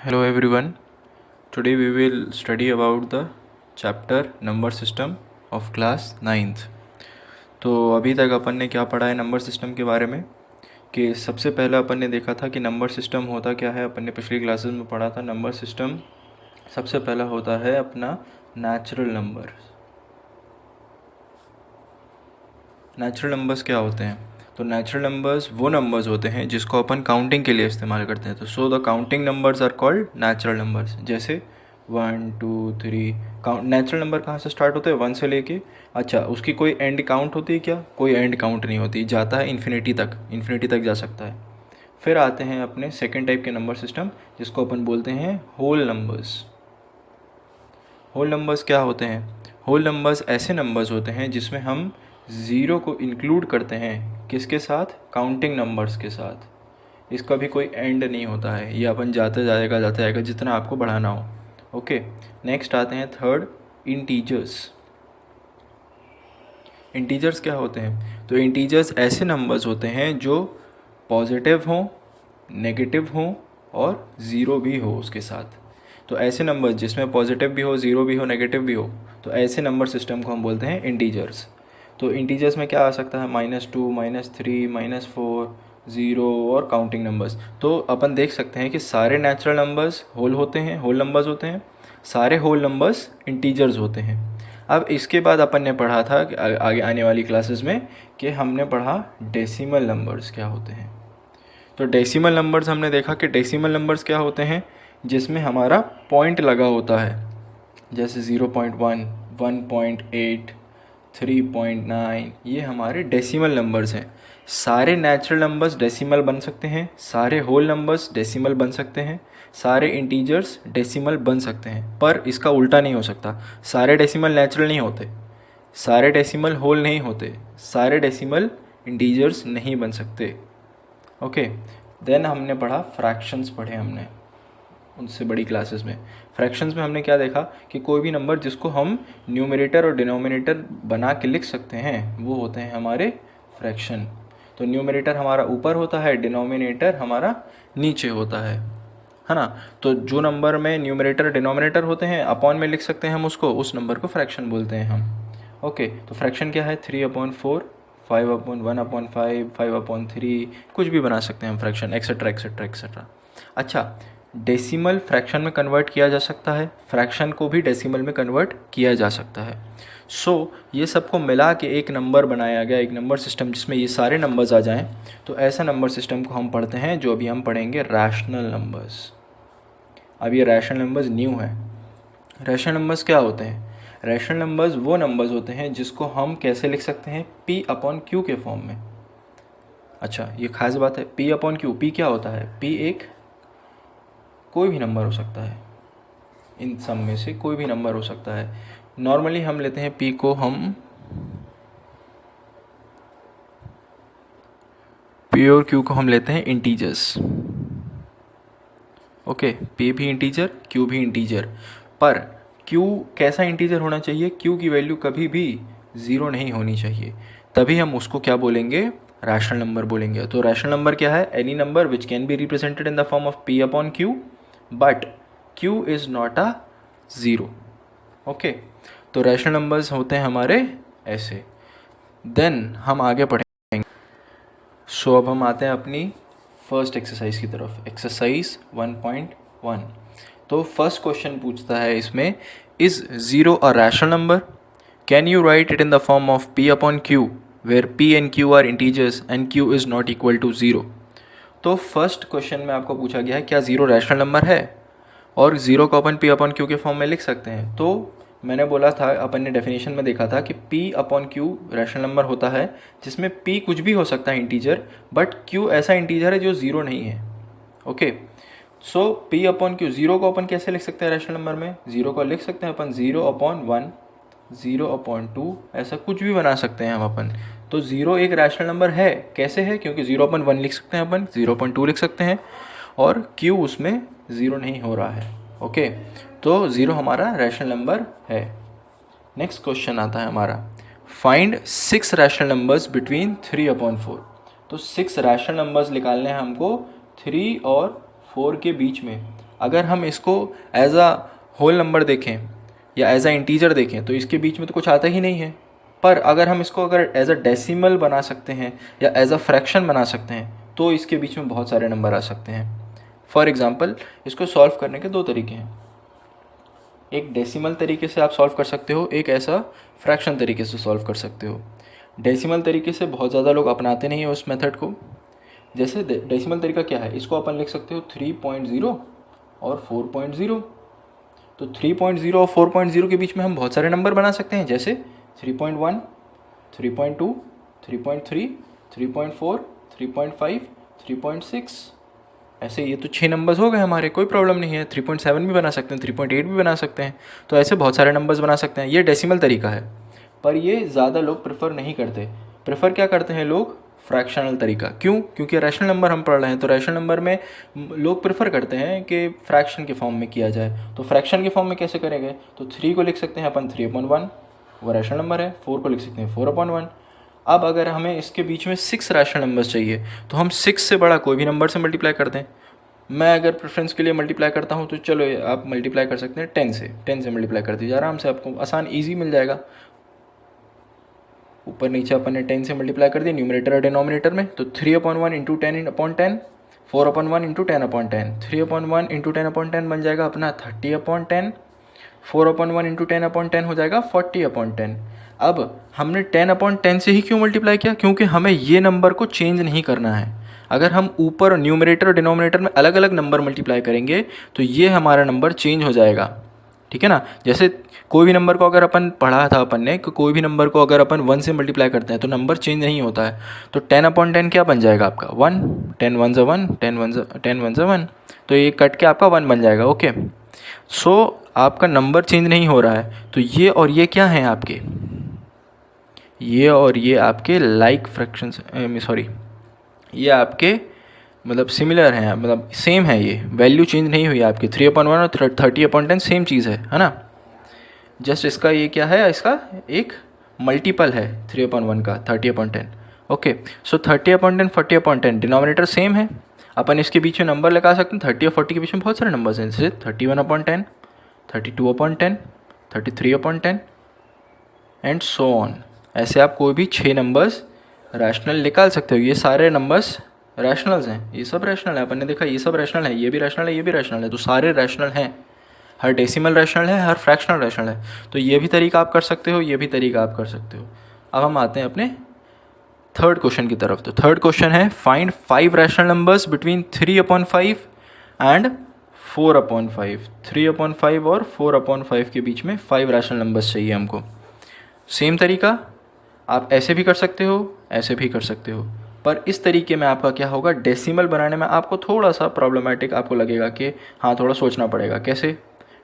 Hello everyone. Today we will study about the chapter number system of class 9th. तो अभी तक अपन ने क्या पढ़ा है नंबर सिस्टम के बारे में कि सबसे पहला अपन ने देखा था कि नंबर सिस्टम होता क्या है। अपन ने पिछली क्लासेस में पढ़ा था नंबर सिस्टम सबसे पहला होता है अपना नेचुरल नंबर्स। नेचुरल नंबर्स क्या होते हैं? तो नेचुरल नंबर्स वो नंबर्स होते हैं जिसको अपन काउंटिंग के लिए इस्तेमाल करते हैं। तो so the counting numbers are called natural numbers. जैसे 1 2 3 काउंट नेचुरल नंबर कहाँ से स्टार्ट होते हैं? 1 से लेके अच्छा उसकी कोई एंड काउंट होती है क्या? कोई एंड काउंट नहीं होती, जाता है इन्फिनिटी तक जा सकता है। फिर आते हैं अपने सेकेंड टाइप के नंबर सिस्टम जिसको अपन बोलते हैं होल नंबर्स। होल नंबर्स क्या होते हैं? होल नंबर्स ऐसे नंबर्स होते हैं जिसमें हम ज़ीरो को इंक्लूड करते हैं। किसके साथ? काउंटिंग नंबर्स के साथ। इसका भी कोई एंड नहीं होता है, ये अपन जाते जाएगा जितना आपको बढ़ाना हो। ओके, नेक्स्ट आते हैं थर्ड, इंटीजर्स। इंटीजर्स क्या होते हैं? तो इंटीजर्स ऐसे नंबर्स होते हैं जो पॉजिटिव हों, नेगेटिव हों और ज़ीरो भी हो उसके साथ। तो ऐसे नंबर्स जिसमें पॉजिटिव भी हो, ज़ीरो भी हो, नेगेटिव भी हो, तो ऐसे नंबर सिस्टम को हम बोलते हैं इंटीजर्स। तो इंटीजर्स में क्या आ सकता है? -2 -3 -4 ज़ीरो और काउंटिंग नंबर्स। तो अपन देख सकते हैं कि सारे नेचुरल नंबर्स होल नंबर्स होते हैं, सारे होल नंबर्स इंटीजर्स होते हैं। अब इसके बाद अपन ने पढ़ा था कि आगे आने वाली क्लासेस में कि हमने पढ़ा डेसिमल नंबर्स क्या होते हैं। तो डेसिमल नंबर्स हमने देखा कि डेसिमल नंबर्स क्या होते हैं जिसमें हमारा पॉइंट लगा होता है। जैसे 0.1 1.8 3.9 ये हमारे डेसिमल नंबर्स हैं। सारे नेचुरल नंबर्स डेसिमल बन सकते हैं, सारे होल नंबर्स डेसिमल बन सकते हैं, सारे इंटीजर्स डेसिमल बन सकते हैं, पर इसका उल्टा नहीं हो सकता। सारे डेसिमल नेचुरल नहीं होते, सारे डेसिमल होल नहीं होते, सारे डेसिमल इंटीजर्स नहीं बन सकते। ओके, देन हमने पढ़ा फ्रैक्शंस पढ़े हमने उनसे बड़ी क्लासेस में। फ्रैक्शंस में हमने क्या देखा कि कोई भी नंबर जिसको हम न्यूमरेटर और डिनोमिनेटर बना के लिख सकते हैं वो होते हैं हमारे फ्रैक्शन। तो न्यूमरेटर हमारा ऊपर होता है, डिनोमिनेटर हमारा नीचे होता है ना। तो जो नंबर में न्यूमरेटर डिनोमिनेटर होते हैं अपॉन में लिख सकते हैं हम उसको, उस नंबर को फ्रैक्शन बोलते हैं हम। ओके, तो फ्रैक्शन क्या है? 3/4 5/1/5 5/3 कुछ भी बना सकते हैं हम फ्रैक्शन, एक्सेट्रा एक्सेट्रा एक्सेट्रा। अच्छा, डेसिमल फ्रैक्शन में कन्वर्ट किया जा सकता है, फ्रैक्शन को भी डेसिमल में कन्वर्ट किया जा सकता है। सो ये सबको मिला के एक नंबर बनाया गया, एक नंबर सिस्टम जिसमें ये सारे नंबर्स आ जाएं। तो ऐसा नंबर सिस्टम को हम पढ़ते हैं जो अभी हम पढ़ेंगे रैशनल नंबर्स। अब ये रैशनल नंबर्स न्यू है। रैशनल नंबर्स क्या होते हैं? रैशनल नंबर्स वो नंबर्स होते हैं जिसको हम कैसे लिख सकते हैं? P/Q के फॉर्म में। अच्छा, ये खास बात है, P/Q। P क्या होता है? P एक कोई भी नंबर हो सकता है, इन सब में से कोई भी नंबर हो सकता है। नॉर्मली हम लेते हैं P को, हम P और Q को हम लेते हैं इंटीजर्स। ओके, P भी इंटीजर, Q भी इंटीजर, पर Q कैसा इंटीजर होना चाहिए? Q की वैल्यू कभी भी ज़ीरो नहीं होनी चाहिए, तभी हम उसको क्या बोलेंगे? रैशनल नंबर बोलेंगे। तो रैशनल नंबर क्या है? Any number which can be represented in the form of P/Q but Q is not a zero. Okay, तो रैशनल नंबर्स होते हैं हमारे ऐसे। देन हम आगे पढ़ेंगे। सो अब हम आते हैं अपनी फर्स्ट एक्सरसाइज की तरफ, एक्सरसाइज 1.1। तो फर्स्ट क्वेश्चन पूछता है इसमें, is zero a rational number? Can you write it in the form of P/Q where P and Q are integers and Q is not equal to zero. तो first question में आपको पूछा गया है क्या ज़ीरो रैशनल नंबर है और zero को अपन P/Q के फॉर्म में लिख सकते हैं। तो मैंने बोला था, अपन ने डेफिनेशन में देखा था कि P/Q रैशनल नंबर होता है जिसमें P कुछ भी हो सकता है इंटीजर, बट Q ऐसा इंटीजर है जो ज़ीरो नहीं है। ओके, सो P/Q ज़ीरो को अपन कैसे लिख सकते हैं रैशनल नंबर में? ज़ीरो को लिख सकते हैं अपन 0/1 0/2, ऐसा कुछ भी बना सकते हैं हम अपन। तो ज़ीरो एक रैशनल नंबर है। कैसे है? क्योंकि 0/1 लिख सकते हैं अपन, 0.2 लिख सकते हैं और Q उसमें ज़ीरो नहीं हो रहा है। ओके, तो ज़ीरो हमारा रैशनल नंबर है। नेक्स्ट क्वेश्चन आता है हमारा, फाइंड 6 रैशनल नंबर्स बिटवीन 3/4। तो 6 रैशनल नंबर्स निकालने हैं हमको 3 और 4 के बीच में। अगर हम इसको एज अ होल नंबर देखें या एज अ इंटीजर देखें तो इसके बीच में तो कुछ आता ही नहीं है। पर अगर हम इसको अगर एज अ डेसिमल बना सकते हैं या एज अ फ्रैक्शन बना सकते हैं तो इसके बीच में बहुत सारे नंबर आ सकते हैं। फॉर एग्ज़ाम्पल, इसको सॉल्व करने के 2 तरीके हैं। एक डेसिमल तरीके से आप सॉल्व कर सकते हो, एक ऐसा फ्रैक्शन तरीके से सॉल्व कर सकते हो। डेसिमल तरीके से बहुत ज़्यादा लोग अपनाते नहीं हैं उस मेथड को। जैसे डेसिमल तरीका क्या है, इसको अपन लिख सकते हो 3.0 और 4.0। तो 3.0 और 4.0 के बीच में हम बहुत सारे नंबर बना सकते हैं, जैसे 3.1, 3.2, 3.3, 3.4, 3.5, 3.6। ऐसे ये तो 6 नंबर्स हो गए हमारे, कोई प्रॉब्लम नहीं है। 3.7 भी बना सकते हैं, 3.8 भी बना सकते हैं। तो ऐसे बहुत सारे नंबर्स बना सकते हैं। ये डेसिमल तरीका है, पर ये ज़्यादा लोग प्रेफर नहीं करते। प्रेफर क्या करते हैं लोग? फ्रैक्शनल तरीका। क्यों? क्योंकि रैशनल नंबर हम पढ़ रहे हैं, तो रैशनल नंबर में लोग प्रेफर करते हैं कि फ्रैक्शन के फॉर्म में किया जाए। तो फ्रैक्शन के फॉर्म में कैसे करेंगे? तो 3 को लिख सकते हैं अपन 3/1, वो रैशनल नंबर है। 4 को लिख सकते हैं 4/1। अब अगर हमें इसके बीच में 6 रैशनल नंबर्स चाहिए तो हम 6 से बड़ा कोई भी नंबर से मल्टीप्लाई कर दें। मैं अगर प्रेफरेंस के लिए मल्टीप्लाई करता हूँ तो चलो आप मल्टीप्लाई कर सकते हैं 10 से मल्टीप्लाई कर दीजिए, आराम से आपको आसान ईजी मिल जाएगा। ऊपर नीचे अपन ने 10 से मल्टीप्लाई कर दिया न्यूमरेटर और डिनोमिनेटर में। तो 3/1 इंटू 10/10, 4/1 इंटू 10/10, 3/1 इंटू 10/10 बन जाएगा अपना 30/10, 4/1 इंटू 10/10 हो जाएगा 40/10। अब हमने 10/10 से ही क्यों मल्टीप्लाई किया? क्योंकि हमें ये नंबर को चेंज नहीं करना है। अगर हम ऊपर न्यूमरेटर और डिनोमिनेटर में अलग अलग नंबर मल्टीप्लाई करेंगे तो ये हमारा नंबर चेंज हो जाएगा, ठीक है ना। जैसे कोई भी नंबर को अगर अपन पढ़ा था अपन ने कि कोई भी नंबर को अगर अपन 1 से मल्टीप्लाई करते हैं तो नंबर चेंज नहीं होता है। तो 10/10 क्या बन जाएगा आपका? 1। 10 1 1, 10 1 1, तो ये कट के आपका 1 बन जाएगा। ओके, सो आपका नंबर चेंज नहीं हो रहा है। तो ये और ये क्या हैं आपके? ये और ये आपके लाइक फ्रैक्शंस, सॉरी, ये आपके मतलब सिमिलर हैं, मतलब सेम है। ये वैल्यू चेंज नहीं हुई आपकी। 3/1 और 30/10 सेम चीज़ है ना। जस्ट इसका ये क्या है, इसका एक मल्टीपल है 3/1 का 30/10। ओके, सो 30/10, 40/10 डिनोमिनेटर सेम है। अपन इसके बीच में नंबर लगा सकते हैं। 30 और 40 के बीच में बहुत सारे नंबर्स हैं, जैसे 31/10, 32/10, 33/10 एंड सो ऑन। ऐसे आप कोई भी 6 नंबर्स रैशनल निकाल सकते हो। ये सारे नंबर्स रैशनल्स हैं, ये सब रैशनल है। अपन ने देखा ये सब रैशनल है, ये भी रैशनल है, ये भी रैशनल है। तो सारे रैशनल हैं, हर डेसिमल रैशनल है, हर फ्रैक्शनल रैशनल है। तो ये भी तरीका आप कर सकते हो, ये भी तरीका आप कर सकते हो। अब हम आते हैं अपने थर्ड क्वेश्चन की तरफ। तो थर्ड क्वेश्चन है find 5 rational numbers between 3/5 and 4/5। 3/5 और 4/5 के बीच में 5 रैशनल नंबर्स चाहिए हमको। सेम तरीका आप ऐसे भी कर सकते हो, ऐसे भी कर सकते हो, पर इस तरीके में आपका क्या होगा, डेसिमल बनाने में आपको थोड़ा सा प्रॉब्लमेटिक आपको लगेगा कि हाँ थोड़ा सोचना पड़ेगा। कैसे?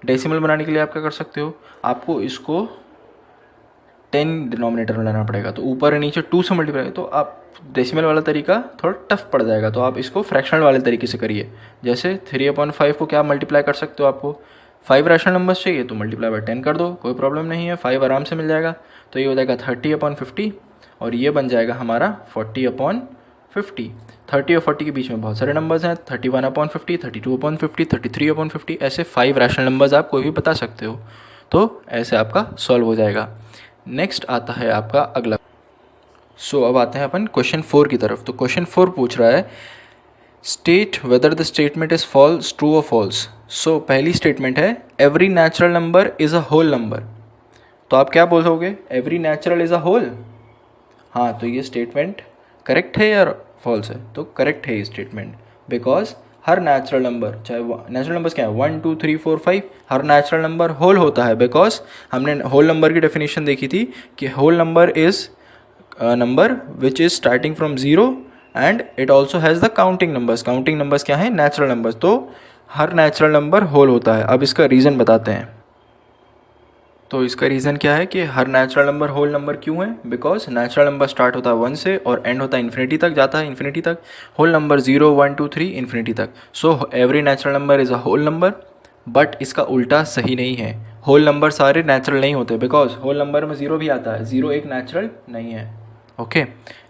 डेसिमल बनाने के लिए आप क्या कर सकते हो, आपको इसको 10 डिनोमिनेटर में लाना पड़ेगा। तो ऊपर और नीचे 2 से मल्टीप्लाई, तो आप डेसिमल वाला तरीका थोड़ा टफ पड़ जाएगा। तो आप इसको फ्रैक्शनल वाले तरीके से करिए। जैसे 3/5 को क्या मल्टीप्लाई कर सकते हो, आपको 5 रैशनल नंबर्स चाहिए तो मल्टीप्लाई बाय 10 कर दो, कोई प्रॉब्लम नहीं है, 5 आराम से मिल जाएगा। तो ये हो जाएगा 30/50 और ये बन जाएगा हमारा 40/50। 30 और 40 के बीच में बहुत सारे नंबर्स हैं, 31/50, 32/50, 33/50। ऐसे 5 रैशनल नंबर्स आप कोई भी बता सकते हो। तो ऐसे आपका सॉल्व हो जाएगा। नेक्स्ट आता है आपका अगला। सो अब आते हैं अपन क्वेश्चन 4 की तरफ। तो क्वेश्चन 4 पूछ रहा है state whether the statement is false, true और फॉल्स। सो पहली स्टेटमेंट है every natural number is a whole number. तो आप क्या बोलोगे, every natural is a whole? हाँ, तो ये स्टेटमेंट करेक्ट है या फॉल्स है? तो करेक्ट है ये statement, because her natural number, चाहे नेचुरल नंबर्स क्या है 1 2 3 4 5, हर नेचुरल नंबर होल होता है। बिकॉज हमने होल नंबर की डेफिनेशन देखी थी कि whole number is number which is starting from 0 and it also has the counting numbers. Counting numbers क्या हैं, नेचुरल नंबर्स। तो हर नेचुरल नंबर होल होता है। अब इसका रीज़न बताते हैं। तो इसका रीज़न क्या है कि हर नेचुरल नंबर होल नंबर क्यों है, बिकॉज नेचुरल नंबर स्टार्ट होता है 1 से और एंड होता है इन्फिनिटी तक, जाता है इन्फिनिटी तक। होल नंबर 0 1 2 3 इन्फिनिटी तक। So every natural number is a whole number. But इसका उल्टा सही नहीं है, होल नंबर सारे नेचुरल नहीं होते, बिकॉज होल नंबर में 0 भी आता है, 0 एक नेचुरल नहीं है। ओके,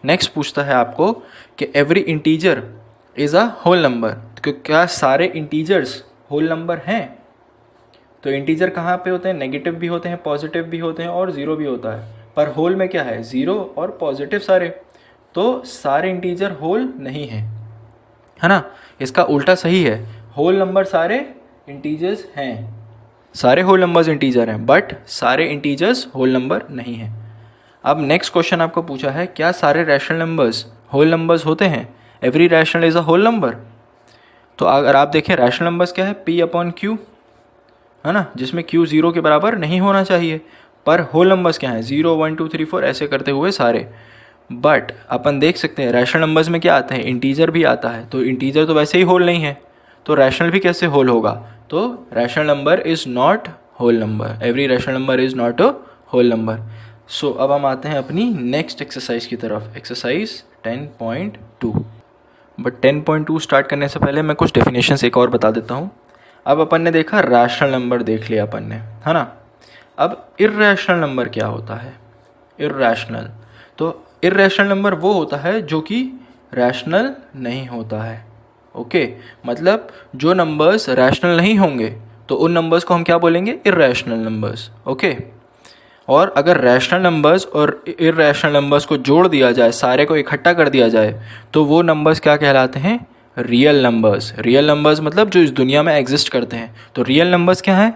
नेक्स्ट पूछता है आपको कि every integer is a whole number. क्या सारे इंटीजर्स होल नंबर हैं। तो इंटीजर कहाँ पे होते हैं, नेगेटिव भी होते हैं, पॉजिटिव भी होते हैं और ज़ीरो भी होता है, पर होल में क्या है, ज़ीरो और पॉजिटिव सारे। तो सारे इंटीजर होल नहीं है ना। इसका उल्टा सही है, होल नंबर सारे इंटीजर्स हैं, सारे होल नंबर्स इंटीजर हैं, बट सारे इंटीजर्स होल नंबर नहीं हैं। अब नेक्स्ट क्वेश्चन आपको पूछा है, क्या सारे रैशनल नंबर्स होल नंबर्स होते हैं, every rational is a whole number. तो अगर आप देखें रैशनल नंबर्स क्या है, P/Q है ना, जिसमें Q 0 के बराबर नहीं होना चाहिए। पर होल नंबर्स क्या हैं, 0 1 2 3 4 ऐसे करते हुए सारे। बट अपन देख सकते हैं रैशनल नंबर्स में क्या आता है, इंटीजर भी आता है। तो इंटीजर तो वैसे ही होल नहीं है, तो रैशनल भी कैसे होल होगा। तो rational number is not whole number, every rational number is not a whole number. So अब हम आते हैं अपनी नेक्स्ट एक्सरसाइज की तरफ, एक्सरसाइज 10.2। बट 10.2 स्टार्ट करने से पहले मैं कुछ डेफिनेशंस एक और बता देता हूँ। अब अपन ने देखा रैशनल नंबर देख लिया अपन ने, है ना। अब इर्रेशनल नंबर क्या होता है, इर्रेशनल। तो इर्रेशनल नंबर वो होता है जो कि रैशनल नहीं होता है। ओके, मतलब जो नंबर्स रैशनल नहीं होंगे तो उन नंबर्स को हम क्या बोलेंगे, इर्रेशनल नंबर्स। ओके, और अगर रैशनल नंबर्स और इर्रेशनल नंबर्स को जोड़ दिया जाए, सारे को इकट्ठा कर दिया जाए, तो वो नंबर्स क्या कहलाते हैं, रियल नंबर्स। रियल नंबर्स मतलब जो इस दुनिया में एग्जिस्ट करते हैं। तो रियल नंबर्स क्या हैं,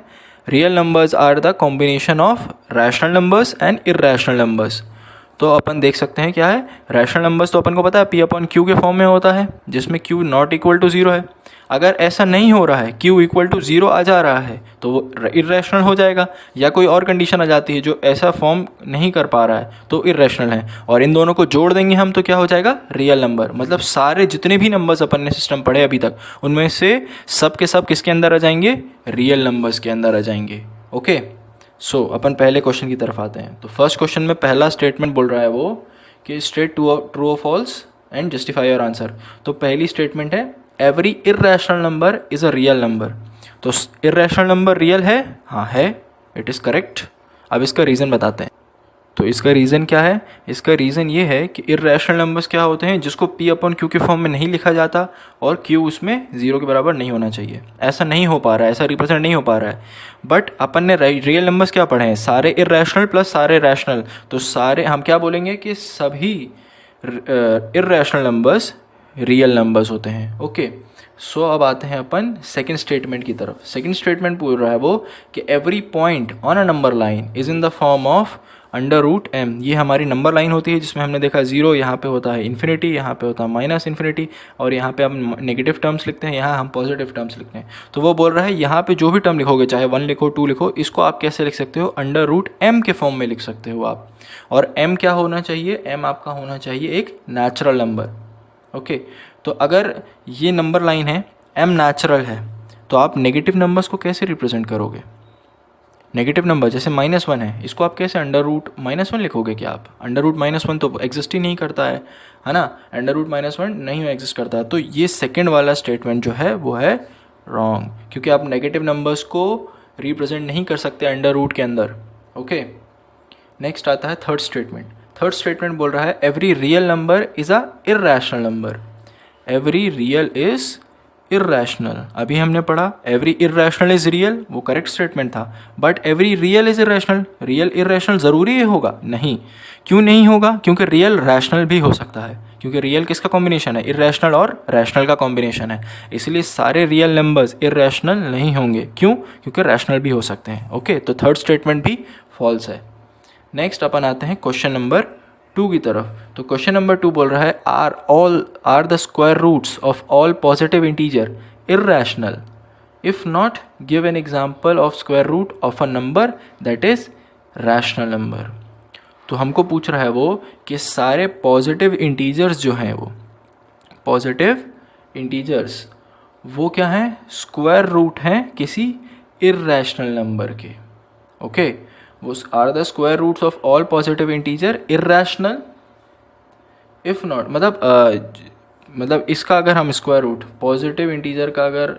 real numbers are the combination of rational numbers and irrational numbers. तो अपन देख सकते हैं क्या है, रैशनल नंबर्स तो अपन को पता है P/Q के फॉर्म में होता है, जिसमें Q नॉट इक्वल टू 0 है। अगर ऐसा नहीं हो रहा है, Q इक्वल टू 0 आ जा रहा है, तो वो इर्रेशनल हो जाएगा, या कोई और कंडीशन आ जाती है जो ऐसा फॉर्म नहीं कर पा रहा है तो इर्रेशनल है। और इन दोनों को जोड़ देंगे हम तो क्या हो जाएगा, रियल नंबर। मतलब सारे जितने भी नंबर्स अपन ने सिस्टम पढ़े अभी तक, उनमें से सब के सब किसके अंदर आ जाएंगे, रियल नंबर्स के अंदर आ जाएंगे। ओके, सो अपन पहले क्वेश्चन की तरफ आते हैं। तो फर्स्ट क्वेश्चन में पहला स्टेटमेंट बोल रहा है वो कि स्टेट ट्रू और false and justify your answer. तो पहली स्टेटमेंट है, every irrational number is a real number. तो इर्रेशनल नंबर रियल है, हाँ है, इट इज़ करेक्ट। अब इसका रीज़न बताते हैं। तो इसका रीज़न क्या है, इसका रीज़न ये है कि इर्रेशनल नंबर्स क्या होते हैं जिसको P/Q के फॉर्म में नहीं लिखा जाता और Q उसमें 0 के बराबर नहीं होना चाहिए। ऐसा नहीं हो पा रहा है, ऐसा रिप्रेजेंट नहीं हो पा रहा है। बट अपन ने रियल नंबर्स क्या पढ़े हैं, सारे इर्रेशनल प्लस सारे रैशनल। तो सारे हम क्या बोलेंगे कि सभी इर्रेशनल नंबर्स रियल नंबर्स होते हैं। ओके, सो अब आते हैं अपन सेकंड स्टेटमेंट की तरफ। सेकंड स्टेटमेंट बोल रहा है वो कि every point on a number line is in the form of √m। ये हमारी नंबर लाइन होती है जिसमें हमने देखा 0 यहाँ पे होता है इन्फिनिटी, यहाँ पे होता है -∞, और यहाँ पे हम नेगेटिव टर्म्स लिखते हैं, यहाँ हम पॉजिटिव टर्म्स लिखते हैं। तो वो बोल रहा है यहाँ पे जो भी टर्म लिखोगे, चाहे 1 लिखो 2 लिखो, इसको आप कैसे लिख सकते हो, √m के फॉर्म में लिख सकते हो आप। और m क्या होना चाहिए, m आपका होना चाहिए एक नेचुरल नंबर। ओके, तो अगर ये नंबर लाइन है, m नेचुरल है, तो आप नेगेटिव नंबर्स को कैसे रिप्रेजेंट करोगे। नेगेटिव नंबर जैसे -1 है, इसको आप कैसे √-1 लिखोगे, क्या आप √-1 तो एग्जिस्ट ही नहीं करता है ना, √-1 नहीं एग्जिस्ट करता। तो ये सेकंड वाला स्टेटमेंट जो है वो है रॉन्ग, क्योंकि आप नेगेटिव नंबर्स को रिप्रेजेंट नहीं कर सकते √के अंदर। ओके, नेक्स्ट आता है थर्ड स्टेटमेंट। थर्ड स्टेटमेंट बोल रहा है every real number is a irrational number. Every real is irrational. अभी हमने पढ़ा एवरी इर्रेशनल इज़ रियल, वो करेक्ट स्टेटमेंट था। But every real is irrational, real irrational ज़रूरी होगा नहीं। क्यों नहीं होगा, क्योंकि रियल रैशनल भी हो सकता है, क्योंकि रियल किसका कॉम्बिनेशन है, इर्रेशनल और रैशनल का कॉम्बिनेशन है। इसलिए सारे रियल नंबर्स इर्रेशनल नहीं होंगे। क्यों, क्योंकि रैशनल भी हो सकते हैं। ओके, तो थर्ड स्टेटमेंट भी फॉल्स है। नेक्स्ट अपन आते हैं क्वेश्चन नंबर 2 की तरफ। तो क्वेश्चन नंबर 2 बोल रहा है are the square roots of all positive integer irrational, if not give an example of square root of a number that is rational number. तो हमको पूछ रहा है वो कि सारे पॉजिटिव इंटीजर्स जो हैं, वो पॉजिटिव इंटीजर्स वो क्या हैं, स्क्वायर रूट हैं किसी इर्रेशनल नंबर के। ओके, वो are the square roots of all positive integer irrational, if not मतलब इसका अगर हम स्क्वायर रूट पॉजिटिव इंटीजर का अगर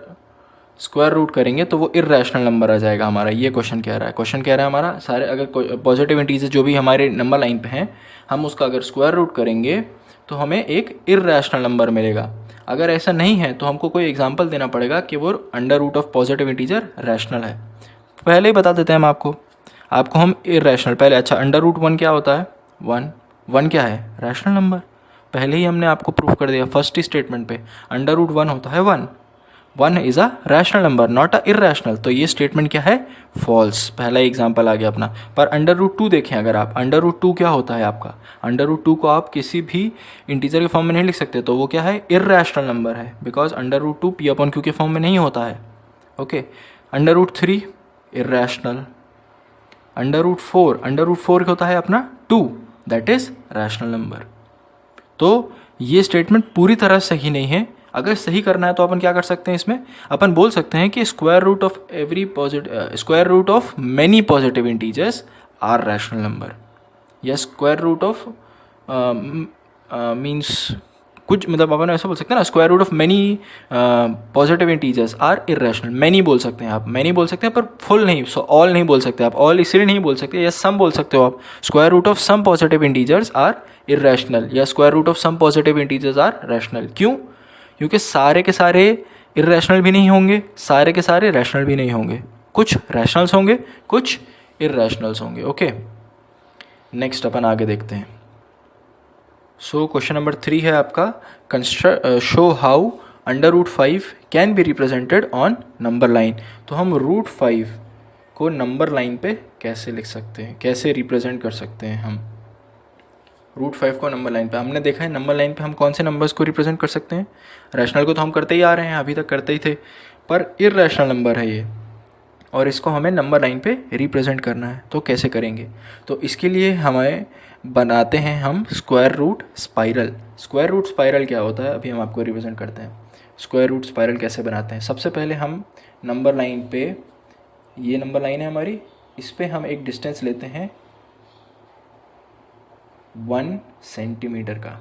स्क्वायर रूट करेंगे तो वो इर्रेशनल नंबर आ जाएगा हमारा। ये क्वेश्चन कह रहा है, क्वेश्चन कह रहा है हमारा सारे अगर पॉजिटिव इंटीजर जो भी हमारे नंबर लाइन पे हैं, हम उसका अगर स्क्वायर रूट करेंगे तो हमें एक इर्रेशनल नंबर मिलेगा। अगर ऐसा नहीं है तो हमको कोई एग्जांपल देना पड़ेगा कि वो under root of positive integer rational है। पहले ही बता देते हैं हम आपको हम इरेशनल पहले। अच्छा, अंडर रूट 1 क्या होता है? 1। 1 क्या है? Rational number. पहले ही हमने आपको प्रूफ कर दिया फर्स्ट ही स्टेटमेंट पे, अंडर रूट 1 होता है 1। 1 is a rational number, not a irrational. तो ये स्टेटमेंट क्या है? फॉल्स। पहला एग्जाम्पल आ गया अपना। पर अंडर रूट 2 देखें अगर आप, अंडर रूट 2 क्या होता है आपका? अंडर रूट 2 को आप किसी भी इंटीजर के फॉर्म में नहीं लिख सकते, तो वो क्या है? इरेशनल नंबर है, बिकॉज अंडर रूट 2 p/q के फॉर्म में नहीं होता है। Okay. Under root 3 irrational. Under root 4 होता है अपना 2, दैट इज रैशनल नंबर। तो ये स्टेटमेंट पूरी तरह सही नहीं है। अगर सही करना है तो अपन क्या कर सकते हैं इसमें? अपन बोल सकते हैं कि square root of many positive integers are rational number, या स्क्वायर रूट ऑफ मीन्स कुछ, मतलब अपन ऐसा बोल सकते हैं ना, square root of many positive integers are irrational. Many बोल सकते हैं आप, मैनी बोल सकते हैं, पर फुल नहीं, सो ऑल नहीं बोल सकते आप। ऑल इसलिए नहीं बोल सकते, या सम बोल सकते हो आप। Square root of some positive integers are irrational, या square root of some positive integers are rational. क्यों? क्योंकि सारे के सारे इरेशनल भी नहीं होंगे, सारे के सारे रैशनल भी नहीं होंगे। कुछ रैशनल्स होंगे, कुछ इरेशनल्स होंगे। ओके, नेक्स्ट अपन आगे देखते हैं। सो क्वेश्चन नंबर 3 है आपका, show how under root 5 can be represented on number line. तो हम रूट 5 को नंबर लाइन पे कैसे लिख सकते हैं, कैसे रिप्रेजेंट कर सकते हैं हम रूट 5 को नंबर लाइन पे? हमने देखा है नंबर लाइन पे हम कौन से नंबर्स को रिप्रेजेंट कर सकते हैं? रैशनल को तो हम करते ही आ रहे हैं, अभी तक करते ही थे, पर इरेशनल नंबर है ये, और इसको हमें नंबर लाइन पे रिप्रेजेंट करना है। तो कैसे करेंगे? तो इसके लिए हमें बनाते हैं हम square root spiral. Square root spiral क्या होता है अभी हम आपको रिप्रेजेंट करते हैं। स्क्वायर रूट स्पाइरल कैसे बनाते हैं? सबसे पहले हम नंबर लाइन पे, ये नंबर लाइन है हमारी, इस पर हम एक डिस्टेंस लेते हैं 1 सेंटीमीटर का।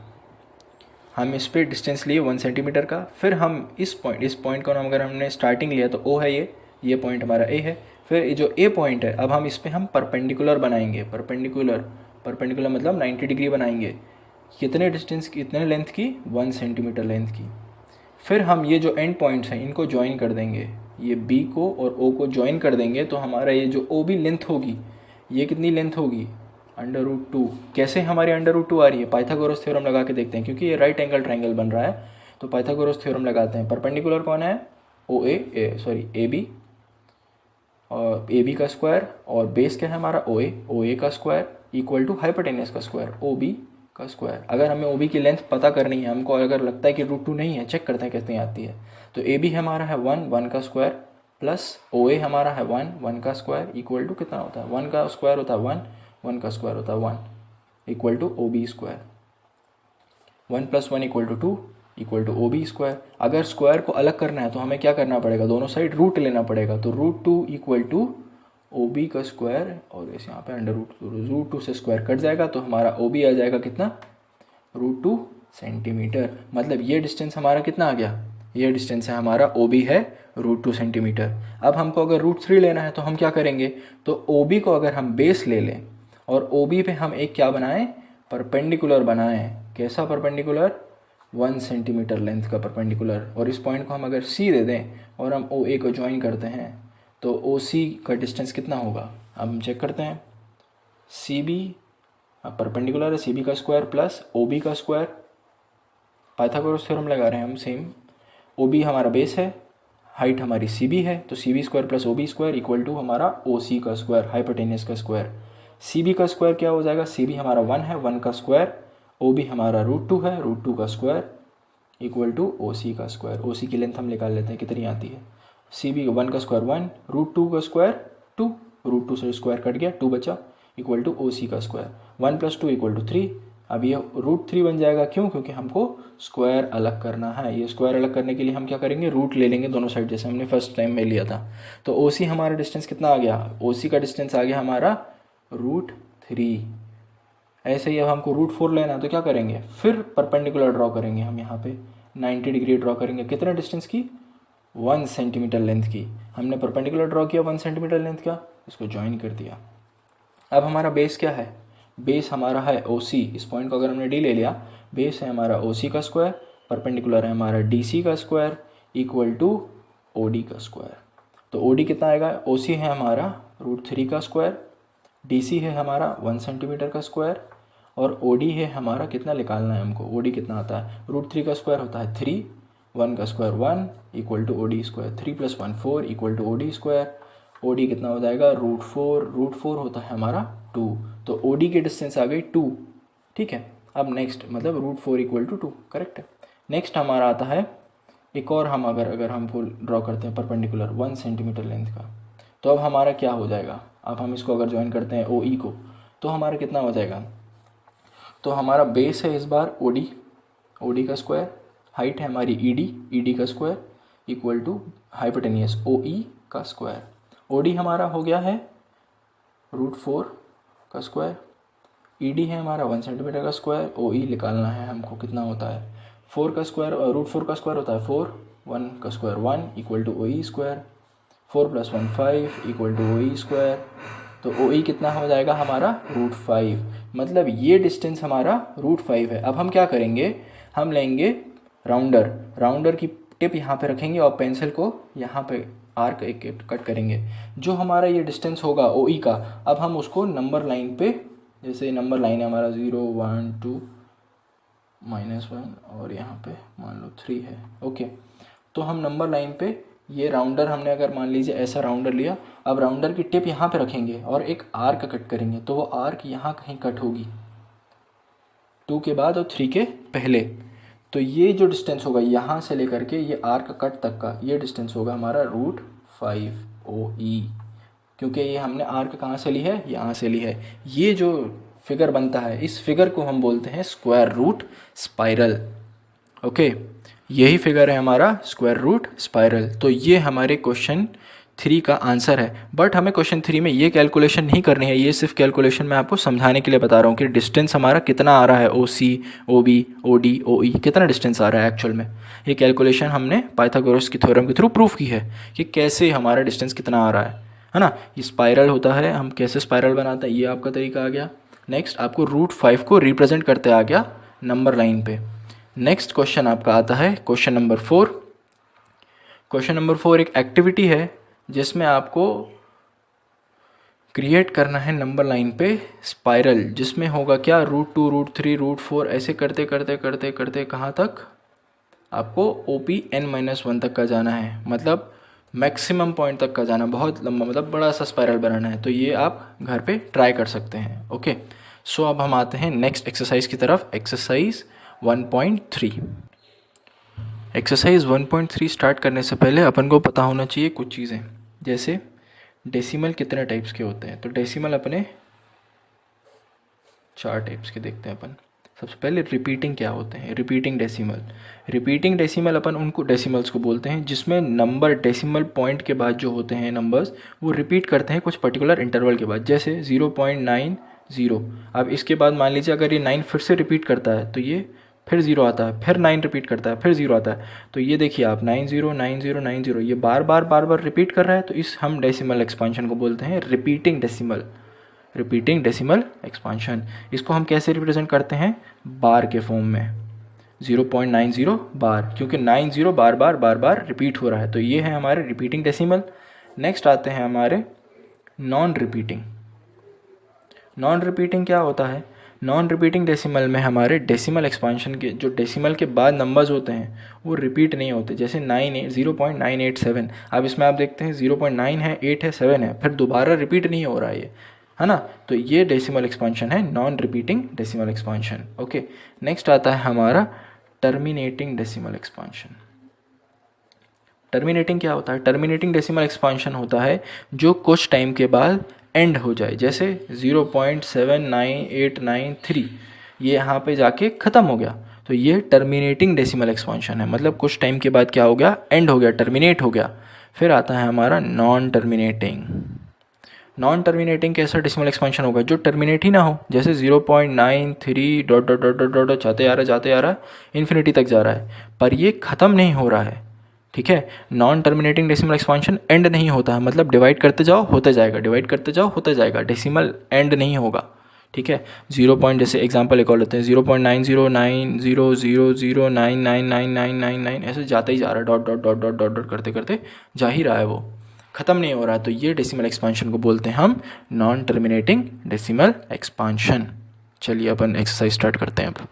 हम इस पर डिस्टेंस लिए 1 सेंटीमीटर का। फिर हम इस पॉइंट को हम, अगर हमने स्टार्टिंग लिया तो ओ है, ये पॉइंट हमारा ए है। फिर ये जो ए पॉइंट है, अब हम इस पर हम परपेंडिकुलर बनाएंगे। परपेंडिकुलर मतलब 90 डिग्री बनाएंगे। कितने डिस्टेंस की, कितने लेंथ की? 1 सेंटीमीटर लेंथ की। फिर हम ये जो एंड पॉइंट्स हैं इनको ज्वाइन कर देंगे, ये बी को और ओ को ज्वाइन कर देंगे। तो हमारा ये जो ओ बी लेंथ होगी, ये कितनी लेंथ होगी? Under root 2। कैसे हमारी अंडर रूट 2 आ रही है? पाइथागोरस थ्योरम लगा के देखते हैं, क्योंकि ये राइट एंगल ट्रायंगल बन रहा है, तो पाइथागोरस थ्योरम लगाते हैं। परपेंडिकुलर कौन है? ए बी, और ए बी का स्क्वायर, और बेस क्या है हमारा? ओ ए का स्क्वायर इक्वल टू हाइपोटेनस का स्क्वायर, ओ बी का स्क्वायर। अगर हमें ओ बी की लेंथ पता करनी है, हमको अगर लगता है कि रूट 2 नहीं है, चेक करते हैं कैसे आती है। तो ए बी हमारा है 1 का स्क्वायर, प्लस ओ ए हमारा है 1 का स्क्वायर इक्वल टू कितना होता है? 1 का स्क्वायर होता है 1 का स्क्वायर होता है 1 equal to O B square. 1 + 1 = 2 equal to O B square. अगर स्क्वायर को अलग करना है तो हमें क्या करना पड़ेगा? दोनों साइड रूट लेना पड़ेगा। तो root 2 equal to O B का स्क्वायर, और इस यहाँ पे अंडर रूट 2 से स्क्वायर कट जाएगा, तो हमारा ओ बी आ जाएगा कितना? Root 2 centimetre. मतलब ये डिस्टेंस हमारा कितना आ गया? ये डिस्टेंस है हमारा ओ बी है रूट 2 सेंटीमीटर। अब हमको अगर रूट 3 लेना है तो हम क्या करेंगे? तो ओ बी को अगर हम बेस ले लें और ओ बी पे हम एक क्या बनाएं? परपेंडिकुलर बनाएं। कैसा परपेंडिकुलर? 1 सेंटीमीटर लेंथ का परपेंडिकुलर। और इस पॉइंट को हम अगर सी दे दें और हम ओ ए को ज्वाइन करते हैं तो ओ सी का डिस्टेंस कितना होगा? अब हम चेक करते हैं। सी बी परपेंडिकुलर है, सी बी का स्क्वायर प्लस ओ बी का स्क्वायर, पाइथागोरस थ्योरम लगा रहे हैं हम सेम। ओ बी हमारा बेस है, हाइट हमारी सी बी है, तो C B square plus O B square equal to हमारा ओ सी का स्क्वायर, हाइपोटेनस का स्क्वायर। सी बी का स्क्वायर क्या हो जाएगा? सी बी हमारा 1 है, 1 का स्क्वायर, ओ बी हमारा रूट 2 है, रूट 2 का square equal to O C का स्क्वायर। ओ सी की लेंथ हम निकाल लेते हैं कितनी आती है। सी बी 1 का स्क्वायर 1, रूट 2 का स्क्वायर 2, रूट 2 से स्क्वायर कट गया, 2 बचा इक्वल टू ओ सी का स्क्वायर। 1 + 2 = 3। अब ये रूट 3 बन जाएगा, क्यों? क्योंकि हमको स्क्वायर अलग करना है। ये स्क्वायर अलग करने के लिए हम क्या करेंगे? रूट ले लेंगे दोनों साइड, जैसे हमने फर्स्ट टाइम में लिया था। तो ओ सी हमारा डिस्टेंस कितना आ गया? ओ सी का डिस्टेंस आ गया हमारा रूट 3। ऐसे ही अब हमको रूट 4 लेना है तो क्या करेंगे? फिर परपेंडिकुलर ड्रॉ करेंगे हम यहाँ पे 90 डिग्री ड्रॉ करेंगे। कितने डिस्टेंस की? 1 सेंटीमीटर लेंथ की। हमने परपेंडिकुलर ड्रॉ किया 1 सेंटीमीटर लेंथ का, इसको ज्वाइन कर दिया। अब हमारा बेस क्या है? बेस हमारा है ओ सी। इस पॉइंट को अगर हमने डी ले लिया, बेस है हमारा ओ सी का स्क्वायर परपेंडिकुलर है हमारा DC का स्क्वायर इक्वल टू OD का स्क्वायर। तो OD कितना आएगा, OC है हमारा √3 का स्क्वायर, DC है हमारा 1 सेंटीमीटर का स्क्वायर, और OD है हमारा कितना निकालना है हमको, OD कितना आता है, √3 का स्क्वायर होता है 3, 1 का square 1 equal to OD square, 3 + 1 4 equal to OD square. OD कितना हो जाएगा, √4 होता है हमारा 2, तो OD की डिस्टेंस आ गई 2, ठीक है। अब नेक्स्ट मतलब √4 इक्वल टू 2, करेक्ट है। नेक्स्ट हमारा आता है एक और, हम अगर हमको ड्रॉ करते हैं परपेंडिकुलर 1 सेंटीमीटर लेंथ का, तो अब हमारा क्या हो जाएगा, अब हम इसको अगर ज्वाइन करते हैं OE को, तो हमारा कितना हो जाएगा, तो हमारा बेस है इस बार OD का स्क्वायर, हाइट है हमारी ED का square equal to hypotenuse OE का स्क्वायर। OD हमारा हो गया है √4 का स्क्वायर, ED है हमारा 1 सेंटीमीटर का स्क्वायर, OE निकालना है हमको, कितना होता है 4 का स्क्वायर, √4 का स्क्वायर होता है 4, 1 का square 1 equal to OE square, 4 + 1 5 equal to OE square. तो OE कितना हो जाएगा हमारा √5, मतलब ये डिस्टेंस हमारा √5 है। अब हम क्या करेंगे, हम लेंगे राउंडर की टिप यहाँ पे रखेंगे और पेंसिल को यहाँ पे आर्क एक कट करेंगे। जो हमारा ये डिस्टेंस होगा OE का, अब हम उसको नंबर लाइन पे, जैसे नंबर लाइन है हमारा 0 1 2 -1 और यहाँ पे मान लो 3 है, ओके। तो हम नंबर लाइन पे ये राउंडर हमने अगर मान लीजिए ऐसा राउंडर लिया, अब राउंडर की टिप यहाँ पे रखेंगे और एक आर्क कट करेंगे, तो वो आर्क यहाँ कहीं कट होगी 2 के बाद और 3 के पहले। तो ये जो डिस्टेंस होगा यहाँ से लेकर के ये आर्क कट तक का, ये डिस्टेंस होगा हमारा √5 OE, क्योंकि ये हमने आर्क कहाँ से ली है, यहाँ से ली है। ये जो फिगर बनता है, इस फिगर को हम बोलते हैं स्क्वायर रूट स्पाइरल, ओके। यही फिगर है हमारा स्क्वायर रूट स्पाइरल। तो ये हमारे क्वेश्चन 3 का आंसर है। बट हमें क्वेश्चन 3 में ये कैलकुलेशन नहीं करनी है, ये सिर्फ कैलकुलेशन मैं आपको समझाने के लिए बता रहा हूँ कि डिस्टेंस हमारा कितना आ रहा है, OC OB OD OE कितना डिस्टेंस आ रहा है एक्चुअल में। ये कैलकुलेशन हमने पाइथागोरस की थ्योरम के थ्रू प्रूफ की है कि कैसे हमारा डिस्टेंस कितना आ रहा है ना। ये स्पाइरल होता है, हम कैसे स्पाइरल बनाते हैं, ये आपका तरीका आ गया। नेक्स्ट आपको √5 को रिप्रेजेंट करते आ गया नंबर लाइन पे। नेक्स्ट क्वेश्चन आपका आता है क्वेश्चन नंबर 4। क्वेश्चन नंबर 4 एक एक्टिविटी है जिसमें आपको क्रिएट करना है नंबर लाइन पे स्पाइरल, जिसमें होगा क्या, √2 √3 √4 ऐसे करते करते करते करते कहाँ तक, आपको OPN-1 तक का जाना है, मतलब मैक्सिमम पॉइंट तक का जाना, बहुत लंबा, मतलब बड़ा सा स्पाइरल बनाना है। तो ये आप घर पे ट्राई कर सकते हैं, ओके। सो अब हम आते हैं नेक्स्ट एक्सरसाइज की तरफ, एक्सरसाइज 1.3। एक्सरसाइज 1.3 स्टार्ट करने से पहले अपन को पता होना चाहिए कुछ चीज़ें, जैसे डेसिमल कितने टाइप्स के होते हैं। तो डेसिमल अपने 4 टाइप्स के देखते हैं अपन। सबसे पहले रिपीटिंग क्या होते हैं, रिपीटिंग डेसिमल अपन उनको डेसिमल्स को बोलते हैं जिसमें नंबर डेसिमल पॉइंट के बाद जो होते हैं नंबर्स वो रिपीट करते हैं कुछ पर्टिकुलर इंटरवल के बाद, जैसे 0.90। अब इसके बाद मान लीजिए अगर ये 9 फिर से रिपीट करता है तो ये फिर 0 आता है, फिर 9 रिपीट करता है, फिर 0 आता है। तो ये देखिए आप 90 90 90 ये बार बार रिपीट कर रहा है, तो इस हम डेसिमल एक्सपांशन को बोलते हैं रिपीटिंग डेसिमल एक्सपांशन। इसको हम कैसे रिप्रेजेंट करते हैं, बार के फॉर्म में, 0.90 बार, क्योंकि 90 बार बार रिपीट हो रहा है, तो ये है हमारे रिपीटिंग डेसिमल। नेक्स्ट आते हैं हमारे नॉन रिपीटिंग क्या होता है, नॉन रिपीटिंग डेसिमल में हमारे डेसिमल एक्सपांशन के जो डेसिमल के बाद नंबर्स होते हैं वो रिपीट नहीं होते, जैसे 0.987। अब इसमें आप देखते हैं 0.9 है, 8 है, 7 है, फिर दोबारा रिपीट नहीं हो रहा है ना। तो ये डेसिमल एक्सपांशन है, non repeating decimal expansion, okay. Next आता है हमारा टर्मिनेटिंग डेसिमल एक्सपांशन। टर्मिनेटिंग क्या होता है, टर्मिनेटिंग डेसिमल एक्सपांशन होता है जो कुछ टाइम के बाद एंड हो जाए, जैसे 0.79893 ये यहाँ पे जाके ख़त्म हो गया, तो ये टर्मिनेटिंग डेसिमल एक्सपांशन है, मतलब कुछ टाइम के बाद क्या हो गया, एंड हो गया, टर्मिनेट हो गया। फिर आता है हमारा नॉन टर्मिनेटिंग कैसा डेसिमल एक्सपांशन होगा, जो टर्मिनेट ही ना हो, जैसे 0.93 dot dot dot dot dot जाते आ रहा है इन्फिनिटी तक जा रहा है, पर ये ख़त्म नहीं हो रहा है, ठीक है। Non terminating decimal expansion and नहीं होता है, मतलब डिवाइड करते जाओ होते जाएगा, डिवाइड करते जाओ होते जाएगा, डेसिमल एंड नहीं होगा, ठीक है। 0 पॉइंट, जैसे एग्जांपल एक और लेते हैं, 0.909000999999 ऐसे जाता ही जा रहा है, dot dot dot dot dot dot करते करते जा ही रहा है, वो ख़त्म नहीं हो रहा है। तो ये डेसिमल एक्सपांशन को बोलते हैं हम नॉन टर्मिनेटिंग डेसिमल एक्सपांशन। चलिए अपन एक्सरसाइज स्टार्ट करते हैं अब।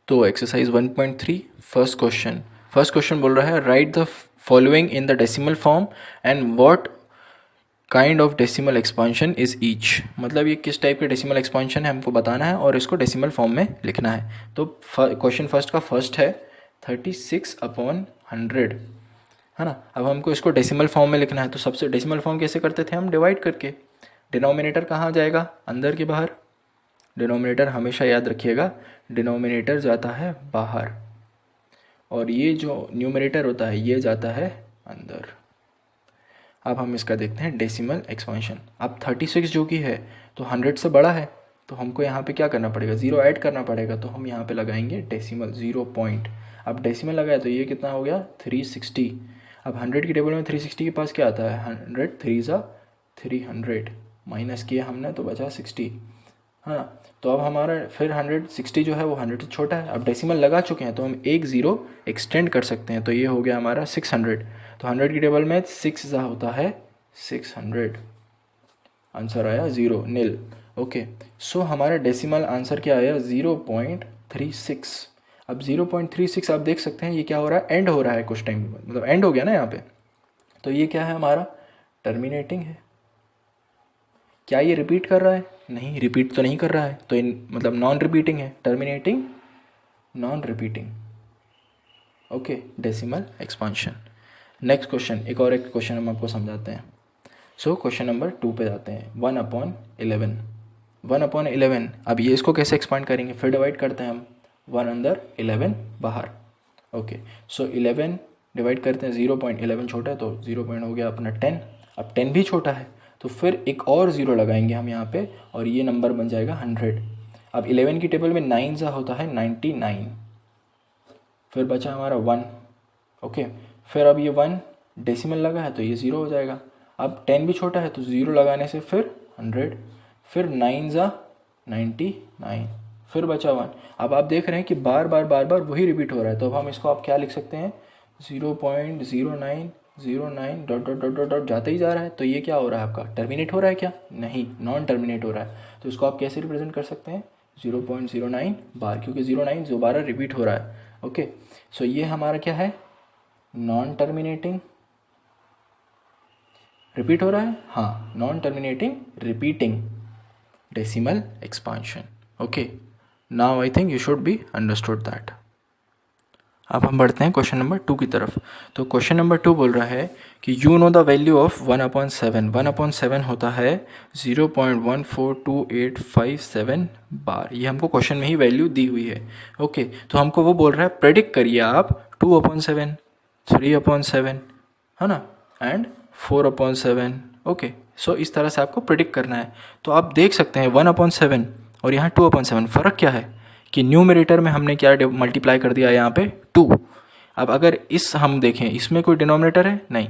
तो एक्सरसाइज 1.3 फर्स्ट क्वेश्चन बोल रहा है right the following in the decimal form and what kind of decimal expansion is each. मतलब ये किस टाइप के डेसिमल एक्सपांशन है हमको बताना है और इसको डेसिमल फॉर्म में लिखना है। तो क्वेश्चन फर्स्ट का फर्स्ट है 36/100, है ना। अब हमको इसको डेसिमल फॉर्म में लिखना है। तो सबसे डेसिमल फॉर्म कैसे करते थे हम, डिवाइड करके। डिनोमिनेटर कहाँ जाएगा, अंदर के बाहर। डिनोमिनेटर हमेशा याद रखिएगा, डिनोमिनेटर जाता है बाहर और ये जो न्यूमरेटर होता है ये जाता है अंदर। अब हम इसका देखते हैं डेसिमल एक्सपांशन। अब 36 जो कि है तो 100 से बड़ा है, तो हमको यहाँ पे क्या करना पड़ेगा, 0 ऐड करना पड़ेगा। तो हम यहाँ पे लगाएंगे डेसिमल 0 पॉइंट। अब डेसिमल लगाया तो ये कितना हो गया 360। अब 100 की टेबल में 360 के पास क्या आता है, 100 3 ज़ा 300, माइनस किया हमने तो बचा 60, हाँ। तो अब हमारा फिर 160 जो है वो 100 से छोटा है। अब डेसिमल लगा चुके हैं तो हम एक ज़ीरो एक्सटेंड कर सकते हैं, तो ये हो गया हमारा 600। तो 100 की टेबल में 6 ज़ा होता है 600, आंसर आया 0 नील। ओके, सो हमारा डेसिमल आंसर क्या आया 0.36। अब 0.36 आप देख सकते हैं ये क्या हो रहा है, एंड हो रहा है कुछ टाइम, मतलब एंड हो गया ना यहाँ पे। तो ये क्या है हमारा, टर्मिनेटिंग है। क्या ये रिपीट कर रहा है, नहीं रिपीट तो नहीं कर रहा है, तो मतलब नॉन रिपीटिंग है, terminating non repeating. Okay, decimal expansion. Next question, एक क्वेश्चन हम आपको समझाते हैं। सो क्वेश्चन नंबर 2 पे जाते हैं। 1/11, 1/11। अब ये इसको कैसे एक्सपांड करेंगे, फिर डिवाइड करते हैं हम, 1 अंदर 11 बाहर। ओके, सो 11 डिवाइड करते हैं, 0.11 छोटा है तो 0 पॉइंट हो गया अपना 10। अब 10 भी छोटा है तो फिर एक और 0 लगाएंगे हम यहाँ पे और ये नंबर बन जाएगा 100। अब 11 की टेबल में 9 ज़ा होता है 99, फिर बचा हमारा 1। ओके, फिर अब ये 1 डेसिमल लगा है तो ये 0 हो जाएगा। अब 10 भी छोटा है तो 0 लगाने से फिर 100, फिर 9 ज़ा 99, फिर बचा 1। अब आप देख रहे हैं कि बार बार वही रिपीट हो रहा है। तो अब हम इसको आप क्या लिख सकते हैं, 0.0909 dot dot dot dot dot जाते ही जा रहा है। तो ये क्या हो रहा है आपका, टर्मिनेट हो रहा है क्या, नहीं, नॉन टर्मिनेट हो रहा है। तो इसको आप कैसे रिप्रेजेंट कर सकते हैं, 0.09 बार, क्योंकि 09 दोबारा रिपीट हो रहा है। ओके, सो ये हमारा क्या है, नॉन टर्मिनेटिंग, रिपीट हो रहा है, हाँ, non terminating repeating decimal expansion. Okay, now I think you should be understood that. अब हम बढ़ते हैं क्वेश्चन नंबर 2 की तरफ। तो क्वेश्चन नंबर 2 बोल रहा है कि you know the value of 1/7। 1/7 होता है 0.142857 बार। ये हमको क्वेश्चन में ही वैल्यू दी हुई है। ओके, तो हमको वो बोल रहा है प्रेडिक्ट करिए आप 2/7, 3/7, है ना, एंड 4/7। ओके, सो इस तरह से आपको प्रेडिक्ट करना है। तो आप देख सकते हैं 1/7 और यहाँ 2/7, फ़र्क क्या है कि न्यूमरेटर में हमने क्या मल्टीप्लाई कर दिया यहाँ पे 2। अब अगर इस हम देखें, इसमें कोई डिनोमिनेटर है, नहीं,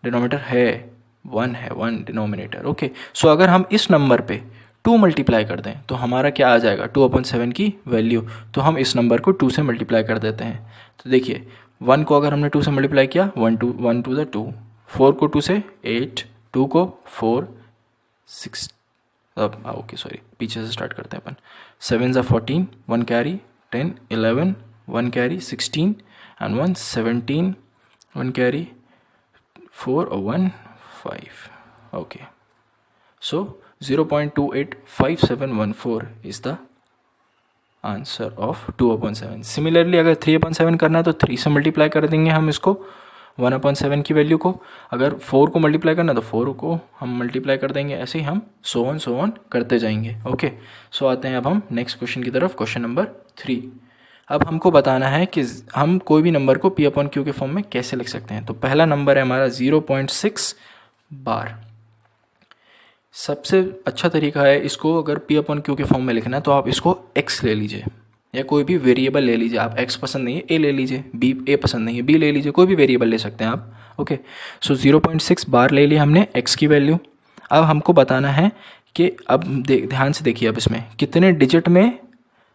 डिनोमिनेटर है 1 है, 1 डिनोमिनेटर। ओके, सो अगर हम इस नंबर पे 2 मल्टीप्लाई कर दें तो हमारा क्या आ जाएगा, 2/7 की वैल्यू। तो हम इस नंबर को 2 से मल्टीप्लाई कर देते हैं। तो देखिए 1 को अगर हमने 2 से मल्टीप्लाई किया, 1 2 ज़ा 2, 4 को 2 से 8, 2 को 4, 6, अब ओके सॉरी पीछे से स्टार्ट करते हैं अपन, 7 ज़ा 14, 1 कैरी 10, 11, 1 कैरी 16 एंड 1 17, 1 कैरी 4 और 1 5। Okay, so 0.285714 is the answer of 2/7। Similarly अगर 3/7 करना है तो 3 से मल्टीप्लाई कर देंगे हम इसको 1/7 की वैल्यू को। अगर 4 को मल्टीप्लाई करना तो 4 को हम मल्टीप्लाई कर देंगे। ऐसे ही हम सो ऑन करते जाएंगे। ओके, सो आते हैं अब हम नेक्स्ट क्वेश्चन की तरफ, क्वेश्चन नंबर 3। अब हमको बताना है कि हम कोई भी नंबर को P/Q के फॉर्म में कैसे लिख सकते हैं। तो पहला नंबर है हमारा 0.6 बार। सबसे अच्छा तरीका है इसको अगर P/Q के फॉर्म में लिखना है तो आप इसको x ले लीजिए या कोई भी वेरिएबल ले लीजिए। आप x पसंद नहीं है a ले लीजिए, a पसंद नहीं है b ले लीजिए, कोई भी वेरिएबल ले सकते हैं आप। ओके, सो 0.6 बार ले लिया हमने x की वैल्यू। अब हमको बताना है कि अब ध्यान से देखिए, अब इसमें कितने डिजिट में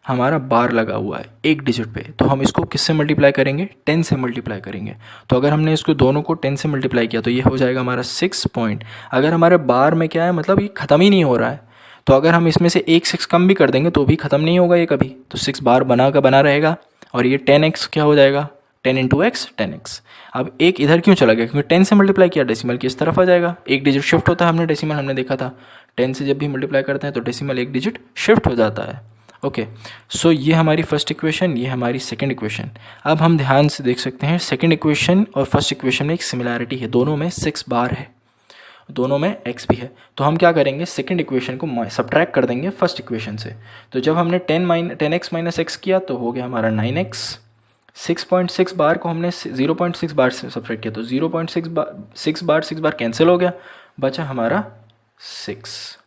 हमारा बार लगा हुआ है, एक डिजिट पे, तो हम इसको किससे मल्टीप्लाई करेंगे, 10 से मल्टीप्लाई करेंगे। तो अगर हमने इसको दोनों को 10 से मल्टीप्लाई किया तो ये हो जाएगा हमारा 6 पॉइंट। अगर हमारे बार में क्या है, मतलब ये ख़त्म ही नहीं हो रहा है, तो अगर हम इसमें से एक 6 कम भी कर देंगे तो भी ख़त्म नहीं होगा ये कभी, तो 6 बार बना का बना रहेगा। और ये 10x क्या हो जाएगा, 10 इंटू एक्स 10x। अब एक इधर क्यों चला गया, क्योंकि 10 से मल्टीप्लाई किया, डेसिमल की इस तरफ आ जाएगा, एक डिजिट शिफ्ट होता है, हमने डेसिमल हमने देखा था, 10 से जब भी मल्टीप्लाई करते हैं तो डेसिमल एक डिजिट शिफ्ट हो जाता है। ओके, सो ये हमारी फर्स्ट इक्वेशन, ये हमारी सेकंड इक्वेशन। अब हम ध्यान से देख सकते हैं सेकंड इक्वेशन और फर्स्ट इक्वेशन में एक सिमिलैरिटी है, दोनों में 6 बार है, दोनों में x भी है। तो हम क्या करेंगे, सेकंड इक्वेशन को सब्ट्रैक्ट कर देंगे फर्स्ट इक्वेशन से। तो जब हमने 10x माइनस एक्स किया तो हो गया हमारा 9x। 6.6 बार को हमने 0.6 बार से सब्ट्रैक्ट किया तो 0.6 बार 6 बार कैंसिल हो गया, बचा हमारा 6।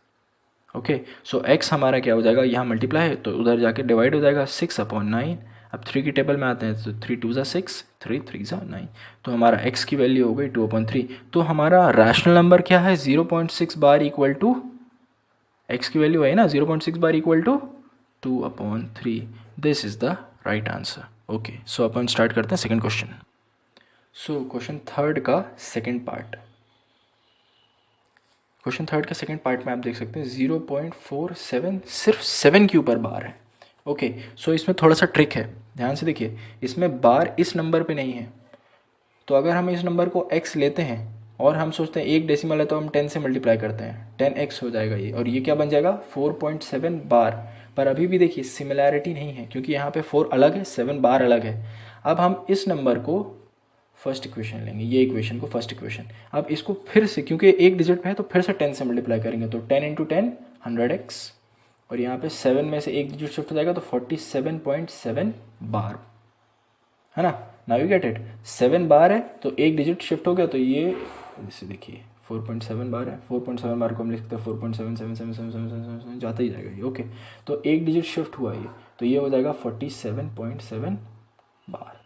ओके, सो x हमारा क्या हो जाएगा, यहाँ मल्टीप्लाई है तो उधर जाके डिवाइड हो जाएगा, 6/9। अब 3 की टेबल में आते हैं तो 3 2 ज़ा 6, 3 3 ज़ा 9, तो हमारा x की वैल्यू हो गई 2/3। तो हमारा रैशनल नंबर क्या है, 0.6 बार इक्वल टू x की वैल्यू है ना, 0.6 bar equal to 2/3। This is the right answer. Okay, so अपन स्टार्ट करते हैं second question. So question third का सेकेंड पार्ट, क्वेश्चन थर्ड का सेकंड पार्ट में आप देख सकते हैं 0.47 सिर्फ 7 के ऊपर बार है। ओके, सो इसमें थोड़ा सा ट्रिक है, ध्यान से देखिए, इसमें बार इस नंबर पे नहीं है। तो अगर हम इस नंबर को x लेते हैं और हम सोचते हैं एक डेसिमल है तो हम 10 से मल्टीप्लाई करते हैं, 10x हो जाएगा ये, और ये क्या बन जाएगा 4.7 बार। पर अभी भी देखिए सिमिलैरिटी नहीं है, क्योंकि यहाँ पे 4 अलग है, 7 बार अलग है। अब हम इस नंबर को फर्स्ट इक्वेशन लेंगे, ये इक्वेशन को फर्स्ट इक्वेशन। अब इसको फिर से, क्योंकि एक डिजिट पे है तो फिर से 10 से मल्टीप्लाई करेंगे, तो 10 इंटू 10 100x, और यहाँ पे 7 में से एक डिजिट शिफ्ट हो जाएगा तो 47.7 बार, है ना। नाउ यू गेट इट, 7 बार है तो एक डिजिट शिफ्ट हो गया, तो ये जैसे देखिए 4.7 बार है, 4.7 बार को हम लिख सकते हैं 4.77777 जाता ही जाएगा ये। ओके, तो एक डिजिट शिफ्ट हुआ ये, तो ये हो जाएगा 47.7 बार।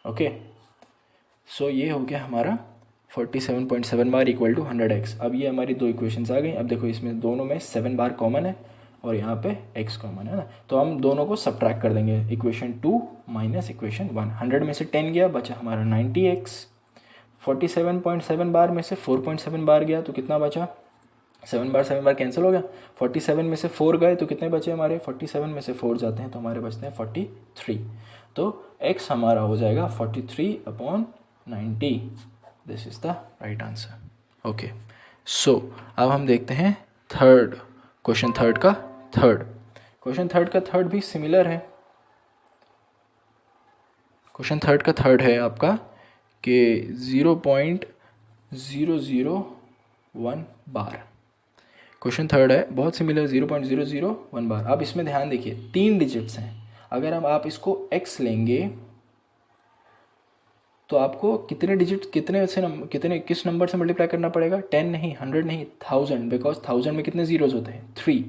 ओके, सो ये हो गया हमारा 47.7 बार इक्वल टू 100x। अब ये हमारी दो इक्वेशंस आ गई। अब देखो इसमें दोनों में 7 बार कॉमन है और यहाँ पे x कॉमन है ना, तो हम दोनों को सब्ट्रैक्ट कर देंगे, इक्वेशन 2 माइनस इक्वेशन 1। 100 में से 10 गया, बचा हमारा 90x। 47.7 बार में से 4.7 बार गया तो कितना बचा, 7 बार कैंसिल हो गया। 47 में से 4 गए तो कितने बचे हमारे, 47 में से 4 जाते हैं तो हमारे बचते हैं 43। तो x हमारा हो जाएगा 43/90। This is the right answer. Okay, so अब हम देखते हैं थर्ड क्वेश्चन, थर्ड का थर्ड भी सिमिलर है। क्वेश्चन थर्ड का थर्ड है आपका कि 0.001 बार। क्वेश्चन थर्ड है, बहुत सिमिलर, 0.001 बार। अब इसमें ध्यान देखिए 3 डिजिट्स हैं, अगर हम आप इसको x लेंगे तो आपको कितने डिजिट किस नंबर से मल्टीप्लाई करना पड़ेगा, 10 नहीं, 100 नहीं, 1000, बिकॉज 1000 में कितने जीरोज होते हैं, 3।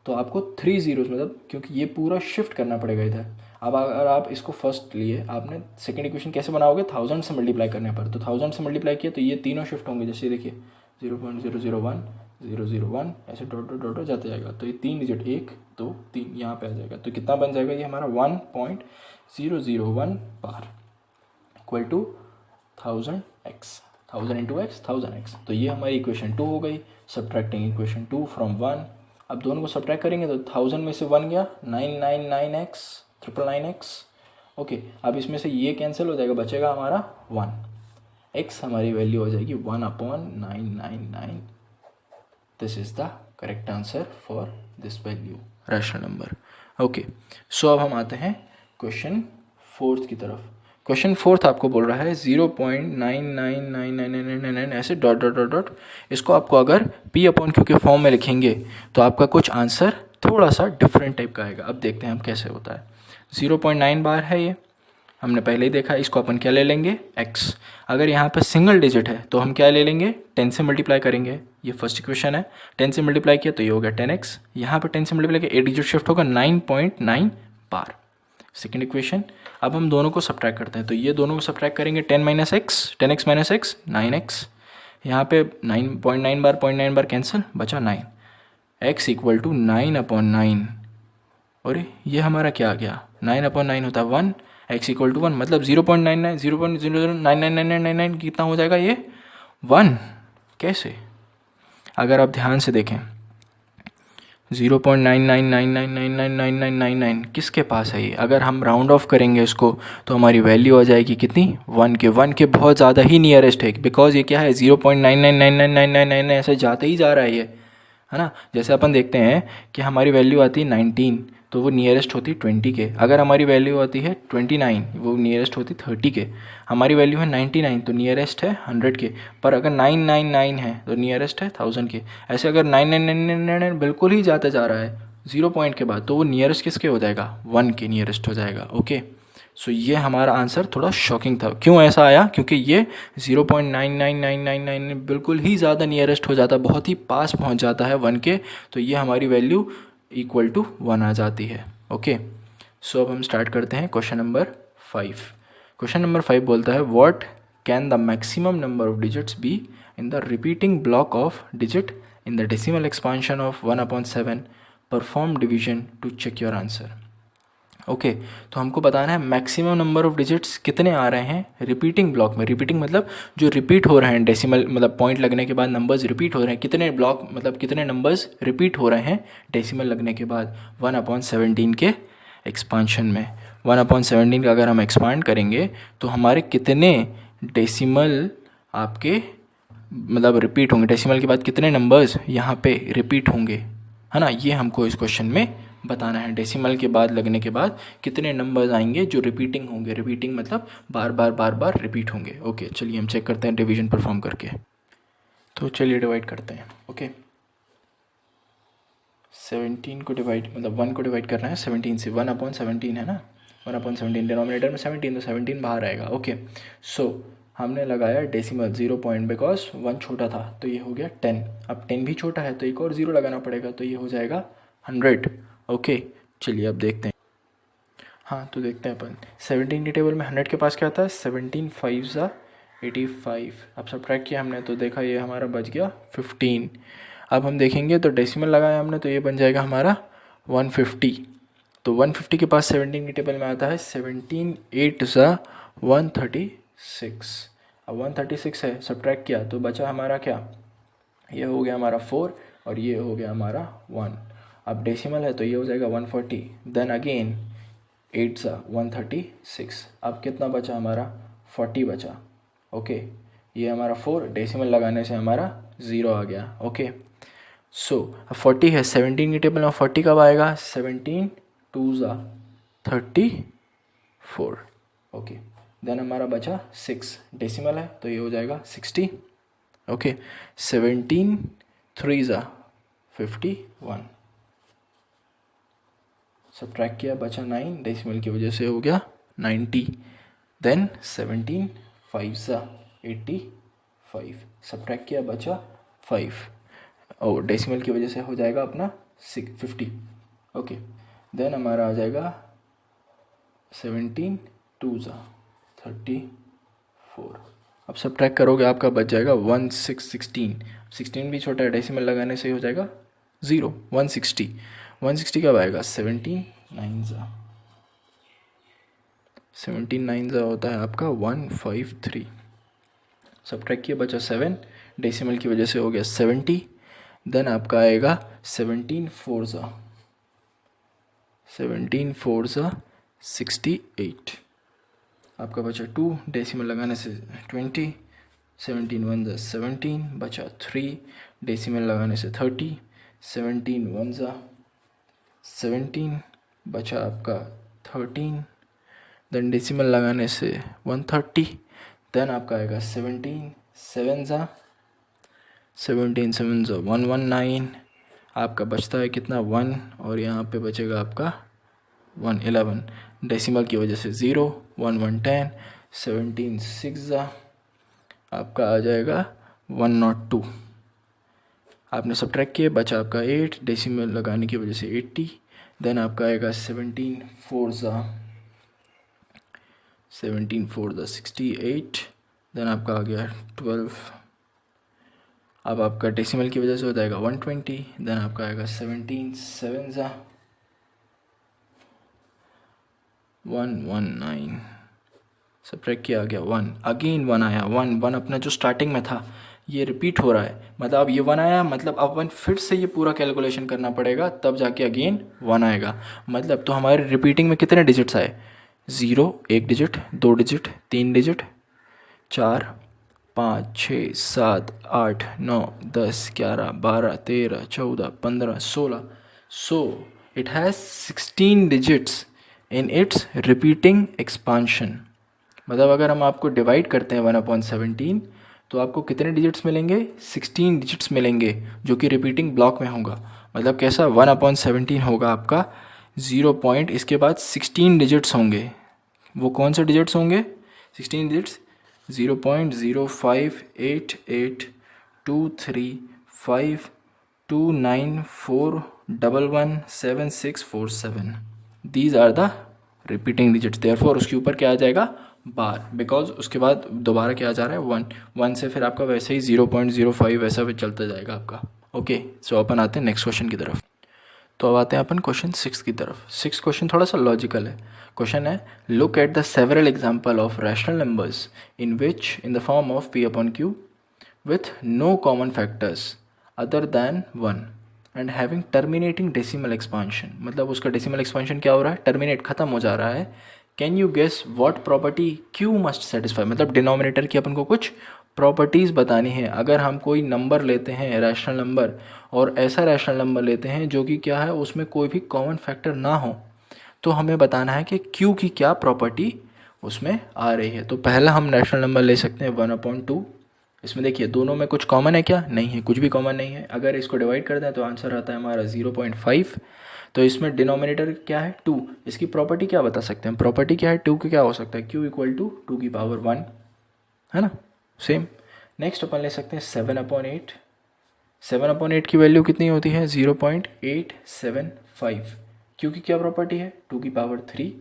तो आपको 3 जीरोज, मतलब क्योंकि ये पूरा शिफ्ट करना पड़ेगा इधर। अब अगर आप इसको फर्स्ट लिए, आपने सेकंड इक्वेशन कैसे बनाओगे, 1000 से मल्टीप्लाई करने पर, तो 1000 से मल्टीप्लाई किया तो ये तीनों शिफ्ट होंगे। जैसे देखिए 0.001 001 ऐसे डॉट डॉट डॉट जाते जाएगा, तो ये 3 डिजिट 1 2 3 यहाँ पे आ जाएगा, तो कितना बन जाएगा ये हमारा 1.001 bar equal to 1000x, 1000 into x 1000x। तो ये हमारी इक्वेशन 2 हो गई, सब्ट्रैक्टिंग इक्वेशन 2 फ्रॉम 1। अब दोनों को सब्ट्रैक्ट करेंगे तो 1000 में से 1 गया, 999x 999x। ओके, अब इसमें से ये कैंसिल हो जाएगा, बचेगा हमारा 1। x हमारी वैल्यू हो जाएगी 1/999। This is the correct answer for this value, rational number. Okay, so अब हम आते हैं क्वेश्चन फोर्थ की तरफ। क्वेश्चन फोर्थ आपको बोल रहा है 0.999999 ऐसे डॉट डॉट डॉट डॉट। इसको आपको अगर P/Q के फॉर्म में लिखेंगे तो आपका कुछ आंसर थोड़ा सा डिफरेंट टाइप का आएगा। अब देखते हैं हम कैसे होता है। 0.9 बार है ये, हमने पहले ही देखा। इसको अपन क्या ले लेंगे, x। अगर यहाँ पे सिंगल डिजिट है तो हम क्या ले लेंगे, 10 से मल्टीप्लाई करेंगे। ये फर्स्ट इक्वेशन है, 10 से मल्टीप्लाई किया तो ये हो गया 10x। यहाँ पे 10 से मल्टीप्लाई किया, एक डिजिट शिफ्ट होगा, 9.9 बार। सेकेंड इक्वेशन, अब हम दोनों को सब्ट्रैक्ट करते हैं, तो ये दोनों को सब्ट्रैक्ट करेंगे, 10x माइनस x 9x। यहाँ पे 9.9 बार 0.9 बार कैंसिल, बचा 9। x equal to 9/9। और ये हमारा क्या आ गया, 9/9 होता है 1, x इक्वल टू 1, मतलब 0.99 0.009999 कितना हो जाएगा ये 1। कैसे, अगर आप ध्यान से देखें 0.9999999999 किसके पास है ये, अगर हम राउंड ऑफ करेंगे इसको तो हमारी वैल्यू आ जाएगी कितनी 1 के बहुत ज़्यादा ही नियरेस्ट है, बिकॉज ये क्या है 0.999999 ऐसे जाते ही जा रहा है ये, है ना। जैसे अपन देखते हैं कि हमारी वैल्यू आती है 19 तो वो नियरेस्ट होती है 20 के, अगर हमारी वैल्यू आती है 29 वो नियरेस्ट होती 30 के, हमारी वैल्यू है 99 तो नियरेस्ट है 100 के, पर अगर 999 है तो नियरेस्ट है 1000 के। ऐसे अगर 9999 बिल्कुल ही जाता जा रहा है 0 पॉइंट के बाद तो वो नियरेस्ट किसके हो जाएगा 1 के नियरेस्ट हो जाएगा। ओके, सो ये हमारा आंसर थोड़ा शॉकिंग था। क्यों ऐसा आया, क्योंकि ये 0.99999 बिल्कुल ही ज़्यादा नियरेस्ट हो जाता है, बहुत ही पास पहुंच जाता है 1 के, तो ये हमारी वैल्यू इक्वल टू 1 आ जाती है। ओके, सो अब हम स्टार्ट करते हैं क्वेश्चन नंबर 5। क्वेश्चन नंबर 5 बोलता है what can the maximum number of digits be in the repeating block of digit in the decimal expansion of 1/7, perform division to check your answer. Okay, तो हमको बताना है maximum number of digits कितने आ रहे हैं repeating block में। Repeating मतलब जो रिपीट हो रहे हैं, डेसिमल मतलब पॉइंट लगने के बाद नंबर्स रिपीट हो रहे हैं, कितने ब्लॉक मतलब कितने नंबर्स रिपीट हो रहे हैं डेसिमल लगने के बाद 1/17 के एक्सपांशन में। 1/17 का अगर हम एक्सपांड करेंगे तो हमारे कितने डेसिमल आपके मतलब रिपीट होंगे, डेसिमल के बाद कितने नंबर्स यहाँ पे रिपीट होंगे, है ना। ये हमको इस क्वेश्चन में बताना है, डेसिमल के बाद लगने के बाद कितने नंबर्स आएंगे जो रिपीटिंग होंगे। रिपीटिंग मतलब बार बार रिपीट होंगे। ओके, चलिए हम चेक करते हैं डिवीजन परफॉर्म करके। तो चलिए डिवाइड करते हैं। ओके, 17 को डिवाइड मतलब 1 को डिवाइड करना है 17 से, 1/17 है ना, 1/17 डिनोमिनेटर में 17 तो 17 बाहर आएगा। ओके, सो हमने लगाया डेसिमल 0 पॉइंट, बिकॉज 1 छोटा था तो ये हो गया 10, अब 10 भी छोटा है तो एक और 0 लगाना पड़ेगा तो ये हो जाएगा 100। ओके, चलिए अब देखते हैं। हाँ, तो देखते हैं अपन 17 की टेबल में 100 के पास क्या आता है 17 5 85। अब सब्ट्रैक्ट किया हमने तो देखा ये हमारा बच गया 15। अब हम देखेंगे तो डेसिमल लगाया हमने तो ये बन जाएगा हमारा 150। तो 150 के पास 17 की टेबल में आता है 17 8 136। अब 136 है, सब्ट्रैक्ट किया तो बचा हमारा क्या, ये हो गया हमारा 4 और ये हो गया हमारा 1। अब डेसिमल है तो ये हो जाएगा 140, देन अगेन 8 136। अब कितना बचा हमारा 40 बचा। ओके, ये हमारा 4 डेसिमल लगाने से हमारा 0 आ गया। ओके, सो अब 40 है, 17 की टेबल में 40 कब आएगा 17 2 34। ओके, देन हमारा बचा 6, डेसिमल है तो ये हो जाएगा 60। ओके, 17 3 51। सब्ट्रैक्ट किया बचा 9, डेसिमल की वजह से हो गया 90। देन 17 5 85। सब्ट्रैक्ट किया बचा 5 और डेसिमल की वजह से हो जाएगा अपना 50। ओके, देन हमारा आ जाएगा 17 2 34। अब सब्ट्रैक्ट करोगे आपका बच जाएगा 16। 16 भी छोटा है, डेसिमल लगाने से हो जाएगा 0 160। 160 कब आएगा 17 9 होता है आपका 153। सब्ट्रैक्ट किया बचा 7, डेसिमल की वजह से हो गया 70। देन आपका आएगा 17 4 68। आपका बचा 2, डेसिमल लगाने से 20। 17 1 17 बचा 3, डेसिमल लगाने से 30। 17 1 17 बचा आपका 13, देन डेसिमल लगाने से 130। देन आपका आएगा 17 7 119। आपका बचता है कितना 1 और यहाँ पे बचेगा आपका 111, डेसिमल की वजह से 0 1 1 10। 17 6 आपका आ जाएगा 102। आपने सब्ट्रैक्ट किया बचा आपका 8, डेसिमल लगाने की वजह से 80। देन आपका आएगा 17 4 68। देन आपका आ गया 12 अब आपका डेसिमल की वजह से हो जाएगा 120, देन आपका आएगा 17 7 ज़ा 119, सब्ट्रैक्ट किया आ गया 1, अगेन 1 आया, 1 अपना जो स्टार्टिंग में था ये रिपीट हो रहा है, मतलब अब ये 1 आया, मतलब अब 1 फिर से ये पूरा कैलकुलेशन करना पड़ेगा, तब जाके अगेन 1 आएगा। मतलब तो हमारे रिपीटिंग में कितने डिजिट्स आए, 0 1 digit, 2 digit, 3 digit, 4 5 6 7 8 9 10 11 12 13 14 15 16, so it has 16 digits in its repeating expansion। मतलब अगर हम आपको डिवाइड करते हैं 1/17 तो आपको कितने डिजिट्स मिलेंगे, 16 डिजिट्स मिलेंगे जो कि रिपीटिंग ब्लॉक में होगा। मतलब कैसा, 1/17 होगा आपका 0 पॉइंट, इसके बाद 16 डिजिट्स होंगे। वो कौन से डिजिट्स होंगे, 16 digits, 0.058823529411767। These are the repeating digits, therefore उसके ऊपर क्या आ जाएगा, बार, बिकॉज उसके बाद दोबारा क्या आ जा रहा है 1 से फिर आपका वैसे ही 0.05 वैसा भी चलता जाएगा आपका। ओके, सो अपन आते हैं नेक्स्ट क्वेश्चन की तरफ। तो अब आते हैं अपन क्वेश्चन 6 की तरफ। 6 क्वेश्चन थोड़ा सा लॉजिकल है। क्वेश्चन है, look at the several example of rational numbers in which in the form of p/q with no common factors other than 1 and having terminating decimal expansion। मतलब उसका decimal expansion क्या हो रहा है, terminate, ख़त्म हो जा रहा है। Can you guess what property q must satisfy. मतलब डिनोमिनेटर की अपन को कुछ प्रॉपर्टीज़ बतानी है। अगर हम कोई नंबर लेते हैं रैशनल नंबर, और ऐसा रैशनल नंबर लेते हैं जो कि क्या है, उसमें कोई भी कॉमन फैक्टर ना हो, तो हमें बताना है कि q की क्या प्रॉपर्टी उसमें आ रही है। तो पहला हम रैशनल नंबर ले सकते हैं 1/2। इसमें देखिए दोनों में कुछ कॉमन है क्या, नहीं है, कुछ भी कॉमन नहीं है। अगर इसको डिवाइड कर दें तो आंसर आता है हमारा 0.5। तो इसमें डिनोमिनेटर क्या है 2, इसकी प्रॉपर्टी क्या बता सकते हैं, प्रॉपर्टी क्या है 2 की, क्या हो सकता है, q इक्वल टू 2⁻1, है ना। सेम नेक्स्ट अपन ले सकते हैं 7/8। 7/8 की वैल्यू कितनी होती है, 0.875। q की क्या प्रॉपर्टी है 2⁻3,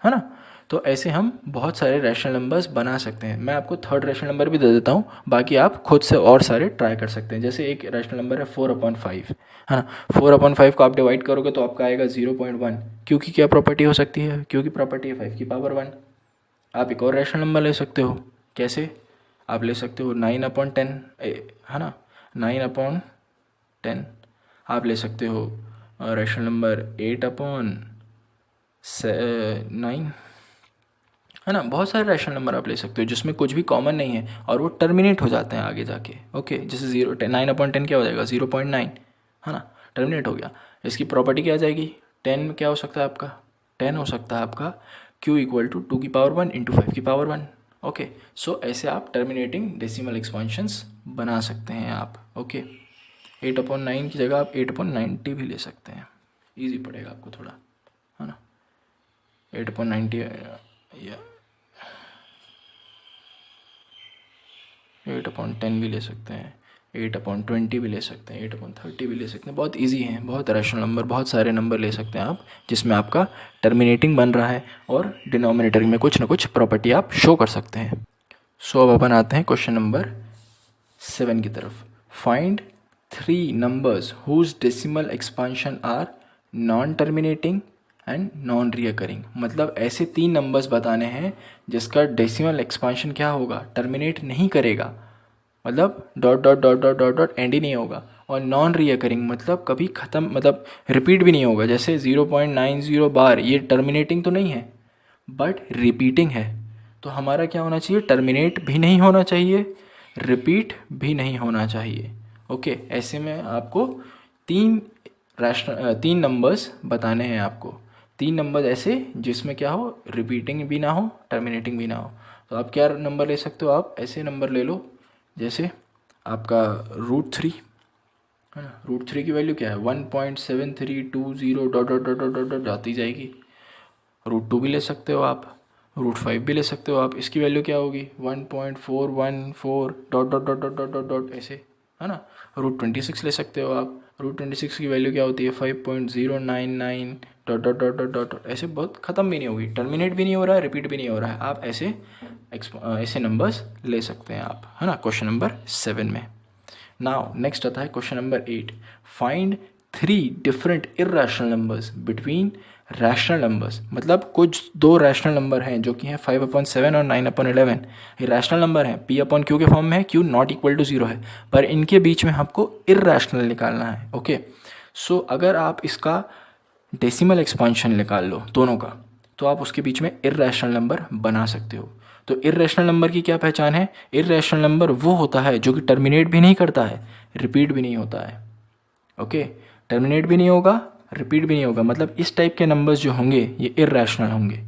है ना। तो ऐसे हम बहुत सारे रैशनल नंबर्स बना सकते हैं। मैं आपको थर्ड रैशनल नंबर भी दे देता हूँ, बाकी आप खुद से और सारे ट्राई कर सकते हैं। जैसे एक रैशनल नंबर है 4/5, है ना। 4/5 को आप डिवाइड करोगे तो आपका आएगा 0.1। क्योंकि क्या प्रॉपर्टी हो सकती है, क्योंकि प्रॉपर्टी है 5⁻1। आप एक और रैशनल नंबर ले सकते हो, कैसे, आप ले सकते हो 9/10, है ना, 9/10। आप ले सकते हो रैशनल नंबर 8/9, है ना। बहुत सारे रैशनल नंबर आप ले सकते हो जिसमें कुछ भी कॉमन नहीं है और वो टर्मिनेट हो जाते हैं आगे जाके। ओके, जैसे 9/10 क्या हो जाएगा 0.9, है ना, टर्मिनेट हो गया। इसकी प्रॉपर्टी क्या आ जाएगी, 10 क्या हो सकता है आपका, 10 हो सकता है आपका q equal to 2⁻1 into 5⁻1। Okay, so ऐसे आप टर्मिनेटिंग डेसिमल एक्सपेंशंस बना सकते हैं आप। ओके, 8/9 की जगह आप 8/90 भी ले सकते हैं, ईजी पड़ेगा आपको थोड़ा, है ना। 8/90 या 8/10 भी ले सकते हैं, 8/20 भी ले सकते हैं, 8/30 भी ले सकते हैं। बहुत इजी है, बहुत रैशनल नंबर, बहुत सारे नंबर ले सकते हैं आप जिसमें आपका टर्मिनेटिंग बन रहा है और डिनोमिनेटर में कुछ ना कुछ प्रॉपर्टी आप शो कर सकते हैं। सो अब अपन आते हैं क्वेश्चन नंबर 7 की तरफ। Find 3 numbers whose decimal expansion are non terminating and non recurring. मतलब ऐसे 3 नंबर्स बताने हैं जिसका डेसिमल एक्सपांशन क्या होगा, टर्मिनेट नहीं करेगा, मतलब dot dot dot dot dot dot and he नहीं होगा, और नॉन रिकरिंग मतलब कभी ख़त्म, मतलब रिपीट भी नहीं होगा। जैसे 0.90 बार, ये टर्मिनेटिंग तो नहीं है बट रिपीटिंग है। तो हमारा क्या होना चाहिए, टर्मिनेट भी नहीं होना चाहिए, रिपीट भी नहीं होना चाहिए। ओके, ऐसे में आपको 3 नंबर्स बताने हैं आपको, 3 नंबर ऐसे जिसमें क्या हो, रिपीटिंग भी ना हो, टर्मिनेटिंग भी ना हो। तो आप क्या नंबर ले सकते हो, आप ऐसे नंबर ले लो जैसे आपका √3, है ना। √3 की वैल्यू क्या है 1.7320 dot dot dot dot dot जाती जाएगी। √2 भी ले सकते हो आप, √5 भी ले सकते हो आप, इसकी वैल्यू क्या होगी 1.414 dot dot dot dot dot dot dot ऐसे, है ना। √26 ले सकते हो आप, √26 की वैल्यू क्या होती है 5.099 dot dot dot dot dot ऐसे, बहुत ख़त्म भी नहीं होगी, टर्मिनेट भी नहीं हो रहा है, रिपीट भी नहीं हो रहा है। आप ऐसे नंबर्स ले सकते हैं आप, है ना, क्वेश्चन नंबर 7 में। नाउ नेक्स्ट आता है question number 8, find 3 different irrational numbers between rational numbers. मतलब कुछ 2 रैशनल नंबर हैं जो कि हैं 5/7 और 9/11। ये रैशनल नंबर हैं, P/Q के फॉर्म में है, Q नॉट इक्वल टू 0 है, पर इनके बीच में आपको इर्रेशनल निकालना है। ओके, सो अगर आप इसका डेसिमल एक्सपांशन निकाल लो दोनों का, तो आप उसके बीच में इर्रेशनल नंबर बना सकते हो। तो इर्रेशनल नंबर की क्या पहचान है? इर्रेशनल नंबर वो होता है जो कि टर्मिनेट भी नहीं करता है, रिपीट भी नहीं होता है। ओके, टर्मिनेट भी नहीं होगा, रिपीट भी नहीं होगा, मतलब इस टाइप के नंबर्स जो होंगे ये इर्रेशनल होंगे।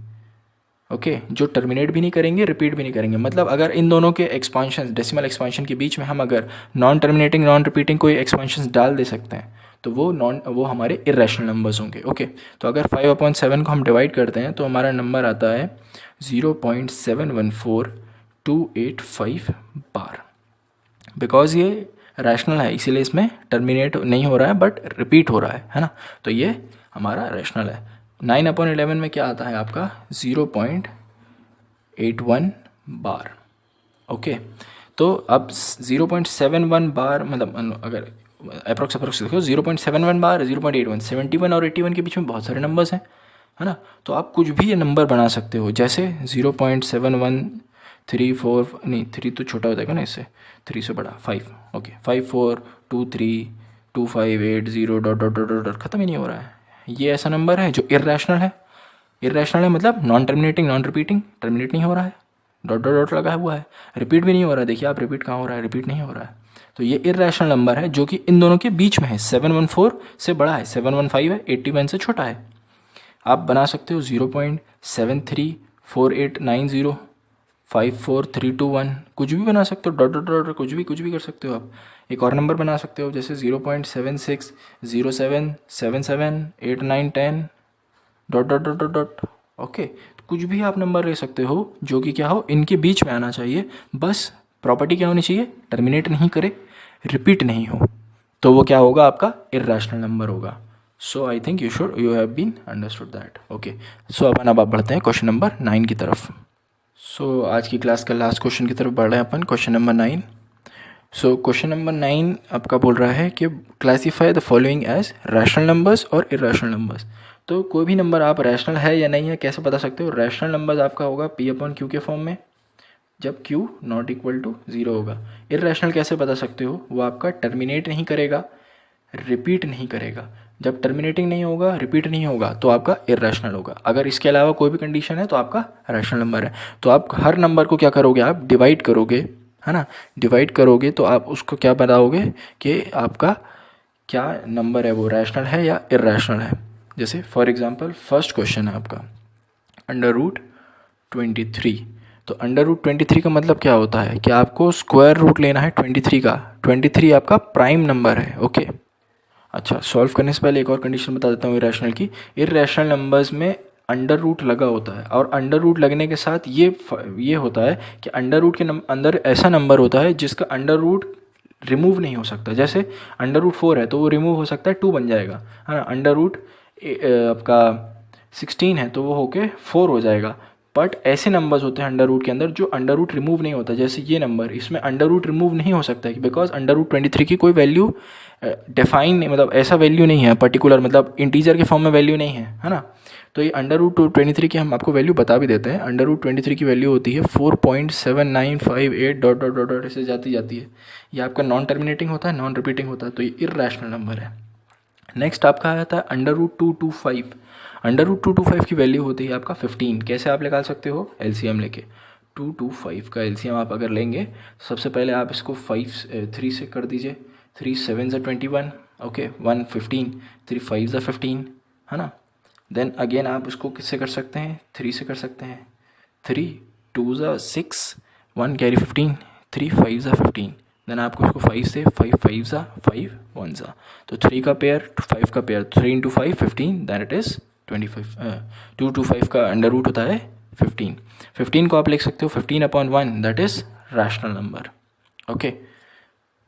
ओके, जो टर्मिनेट भी नहीं करेंगे, रिपीट भी नहीं करेंगे। मतलब अगर इन दोनों के एक्सपांशन, डेसिमल एक्सपांशन के बीच में हम अगर नॉन टर्मिनेटिंग नॉन रिपीटिंग कोई एक्सपांशन डाल दे सकते हैं, तो वो हमारे इर्रेशनल नंबर्स होंगे। ओके, तो अगर 5/7 को हम डिवाइड करते हैं तो हमारा नंबर आता है 0.714285 बार। बिकॉज ये रैशनल है इसीलिए इसमें टर्मिनेट नहीं हो रहा है बट रिपीट हो रहा है ना, तो ये हमारा रैशनल है। 9/11 में क्या आता है आपका 0.81 बार। ओके, तो अब 0.71 बार, मतलब अगर अप्रोक्स देखो 0.71 बार, 0.81, 71 और 81 के बीच में बहुत सारे नंबर्स हैं, है ना। तो आप कुछ भी ये नंबर बना सकते हो, जैसे 0.7134, नहीं 3 तो छोटा हो जाएगा ना इससे, 3 से बड़ा 5। Okay, 54232580 dot dot dot dot, ख़त्म ही नहीं हो रहा है। ये ऐसा नंबर है जो इर्रेशनल है। इर्रेशनल है मतलब non terminating non repeating, terminate नहीं हो रहा है, डॉट डॉट डॉट लगा हुआ है, रिपीट भी नहीं हो रहा है। देखिए आप, रिपीट कहाँ हो रहा है, रिपीट नहीं हो रहा है। तो ये इर्रेशनल नंबर है जो कि इन दोनों के बीच में है। 714 से बड़ा है, 715 है, 81 से छोटा है। आप बना सकते हो 0.734890 54321, कुछ भी बना सकते हो, डॉट डॉट डॉट, कुछ भी कर सकते हो आप। एक और नंबर बना सकते हो जैसे 0.7607778910 dot dot dot dot dot. Okay, कुछ भी आप नंबर ले सकते हो जो कि क्या हो, इनके बीच में आना चाहिए। बस प्रॉपर्टी क्या होनी चाहिए, टर्मिनेट नहीं करे, रिपीट नहीं हो, तो वो क्या होगा, आपका इर्रेशनल नंबर होगा। So I think you have been understood that. Okay, so अपन अब आप बढ़ते हैं क्वेश्चन नंबर 9 की तरफ। सो आज की क्लास का लास्ट क्वेश्चन की तरफ बढ़ रहे हैं अपन, question number 9। So question number 9 आपका बोल रहा है कि classify the following as rational numbers और इर्रेशनल नंबर्स। तो कोई भी नंबर आप रैशनल है या नहीं है कैसे बता सकते हो? रैशनल नंबर्स आपका होगा P/Q के फॉर्म में, जब Q नॉट इक्वल टू 0 होगा। इर्रेशनल कैसे बता सकते हो? वो आपका टर्मिनेट नहीं करेगा, रिपीट नहीं करेगा। जब टर्मिनेटिंग नहीं होगा, रिपीट नहीं होगा, तो आपका इर्रेशनल होगा। अगर इसके अलावा कोई भी कंडीशन है तो आपका रैशनल नंबर है। तो आप हर नंबर को क्या करोगे, आप डिवाइड करोगे, है ना। डिवाइड करोगे तो आप उसको क्या बताओगे कि आपका क्या नंबर है, वो रैशनल है या इर्रेशनल है। जैसे फॉर एग्जांपल फर्स्ट क्वेश्चन है आपका √23। तो √23 का मतलब क्या होता है कि आपको स्क्वायर रूट लेना है 23 का। 23 आपका प्राइम नंबर है। ओके, अच्छा, सॉल्व करने से पहले एक और कंडीशन बता देता हूँ इरेशनल की। इरेशनल नंबर्स में अंडर रूट लगा होता है, और अंडर रूट लगने के साथ ये होता है कि अंडर रूट के अंदर ऐसा नंबर होता है जिसका अंडर रूट रिमूव नहीं हो सकता। जैसे √4 है तो वो रिमूव हो सकता है, 2 बन जाएगा, है ना। अंडर रूट आपका 16 है तो वो होके 4 हो जाएगा। बट ऐसे नंबर्स होते हैं अंडर रूट के अंदर जो अंडर रूट रिमूव नहीं होता, जैसे ये नंबर, इसमें अंडर रूट रिमूव नहीं हो सकता है बिकॉज √23 की कोई वैल्यू डिफाइन नहीं, मतलब ऐसा वैल्यू नहीं है पर्टिकुलर, मतलब इंटीजर के फॉर्म में वैल्यू नहीं है ना। तो ये √23 की हम आपको वैल्यू बता भी देते हैं। √23 की वैल्यू होती है 4.7958 डॉट डॉट डॉट डॉट ऐसे जाती है। ये आपका नॉन टर्मिनेटिंग होता है, नॉन रिपीटिंग होता है, तो ये इर्रेशनल नंबर है। नेक्स्ट आपका आता है √225। √225 की वैल्यू होती है आपका 15। कैसे आप निकाल सकते हो? LCM लेके 225 का LCM आप अगर लेंगे, सबसे पहले आप इसको 3 से कर दीजिए। 3 7 ज़ा 21, ओके, 1 15, 3 5 ज़ा 15, है ना। देन अगेन आप इसको किससे कर सकते हैं? 3 से कर सकते हैं। 3 2 ज़ा 6, 1 कैरी 15, 3 5 ज़ा 15। देन आपको इसको 5 से 5 5 ज़ा 5 1 ज़ा, तो 3 का पेयर 5 का पेयर, 3 × 5 15, दैट इट इज़ 25। 225 का अंडर रूट होता है 15। 15 को आप लिख सकते हो 15/1, that is rational number. Okay,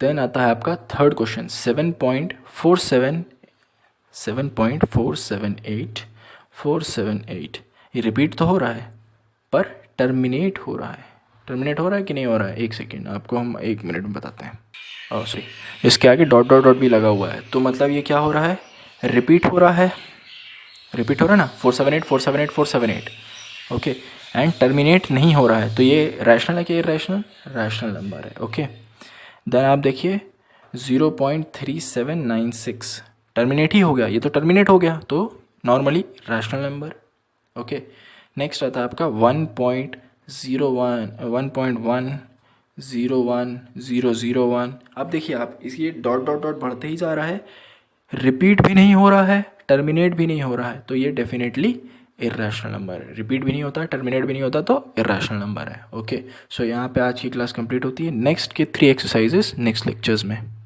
then आता है आपका थर्ड क्वेश्चन 7.478। ये रिपीट तो हो रहा है पर टर्मिनेट हो रहा है। टर्मिनेट हो रहा है कि नहीं हो रहा है? एक सेकेंड, आपको हम 1 मिनट में बताते हैं। सॉरी, इसके आगे डॉट डॉट डॉट भी लगा हुआ है, तो मतलब ये क्या हो रहा है, रिपीट हो रहा है, रिपीट हो रहा है ना, 478 478 478, ओके, एंड टर्मिनेट नहीं हो रहा है, तो ये रैशनल है कि इरैशनल, रैशनल नंबर है, ओके। देन आप देखिए 0.3796 टर्मिनेट ही हो गया, ये तो टर्मिनेट हो गया, तो normally rational number, okay. Next आता है आपका 1.01 अब देखिए आप इसकी डॉट डॉट डॉट बढ़ते ही जा रहा है, रिपीट भी नहीं हो रहा है, टर्मिनेट भी नहीं हो रहा है, तो ये डेफिनेटली इरैशनल नंबर है। रिपीट भी नहीं होता, टर्मिनेट भी नहीं होता, तो इरैशनल नंबर है, ओके। सो यहाँ पे आज की क्लास कंप्लीट होती है। नेक्स्ट के 3 एक्सरसाइजेस नेक्स्ट लेक्चर्स में।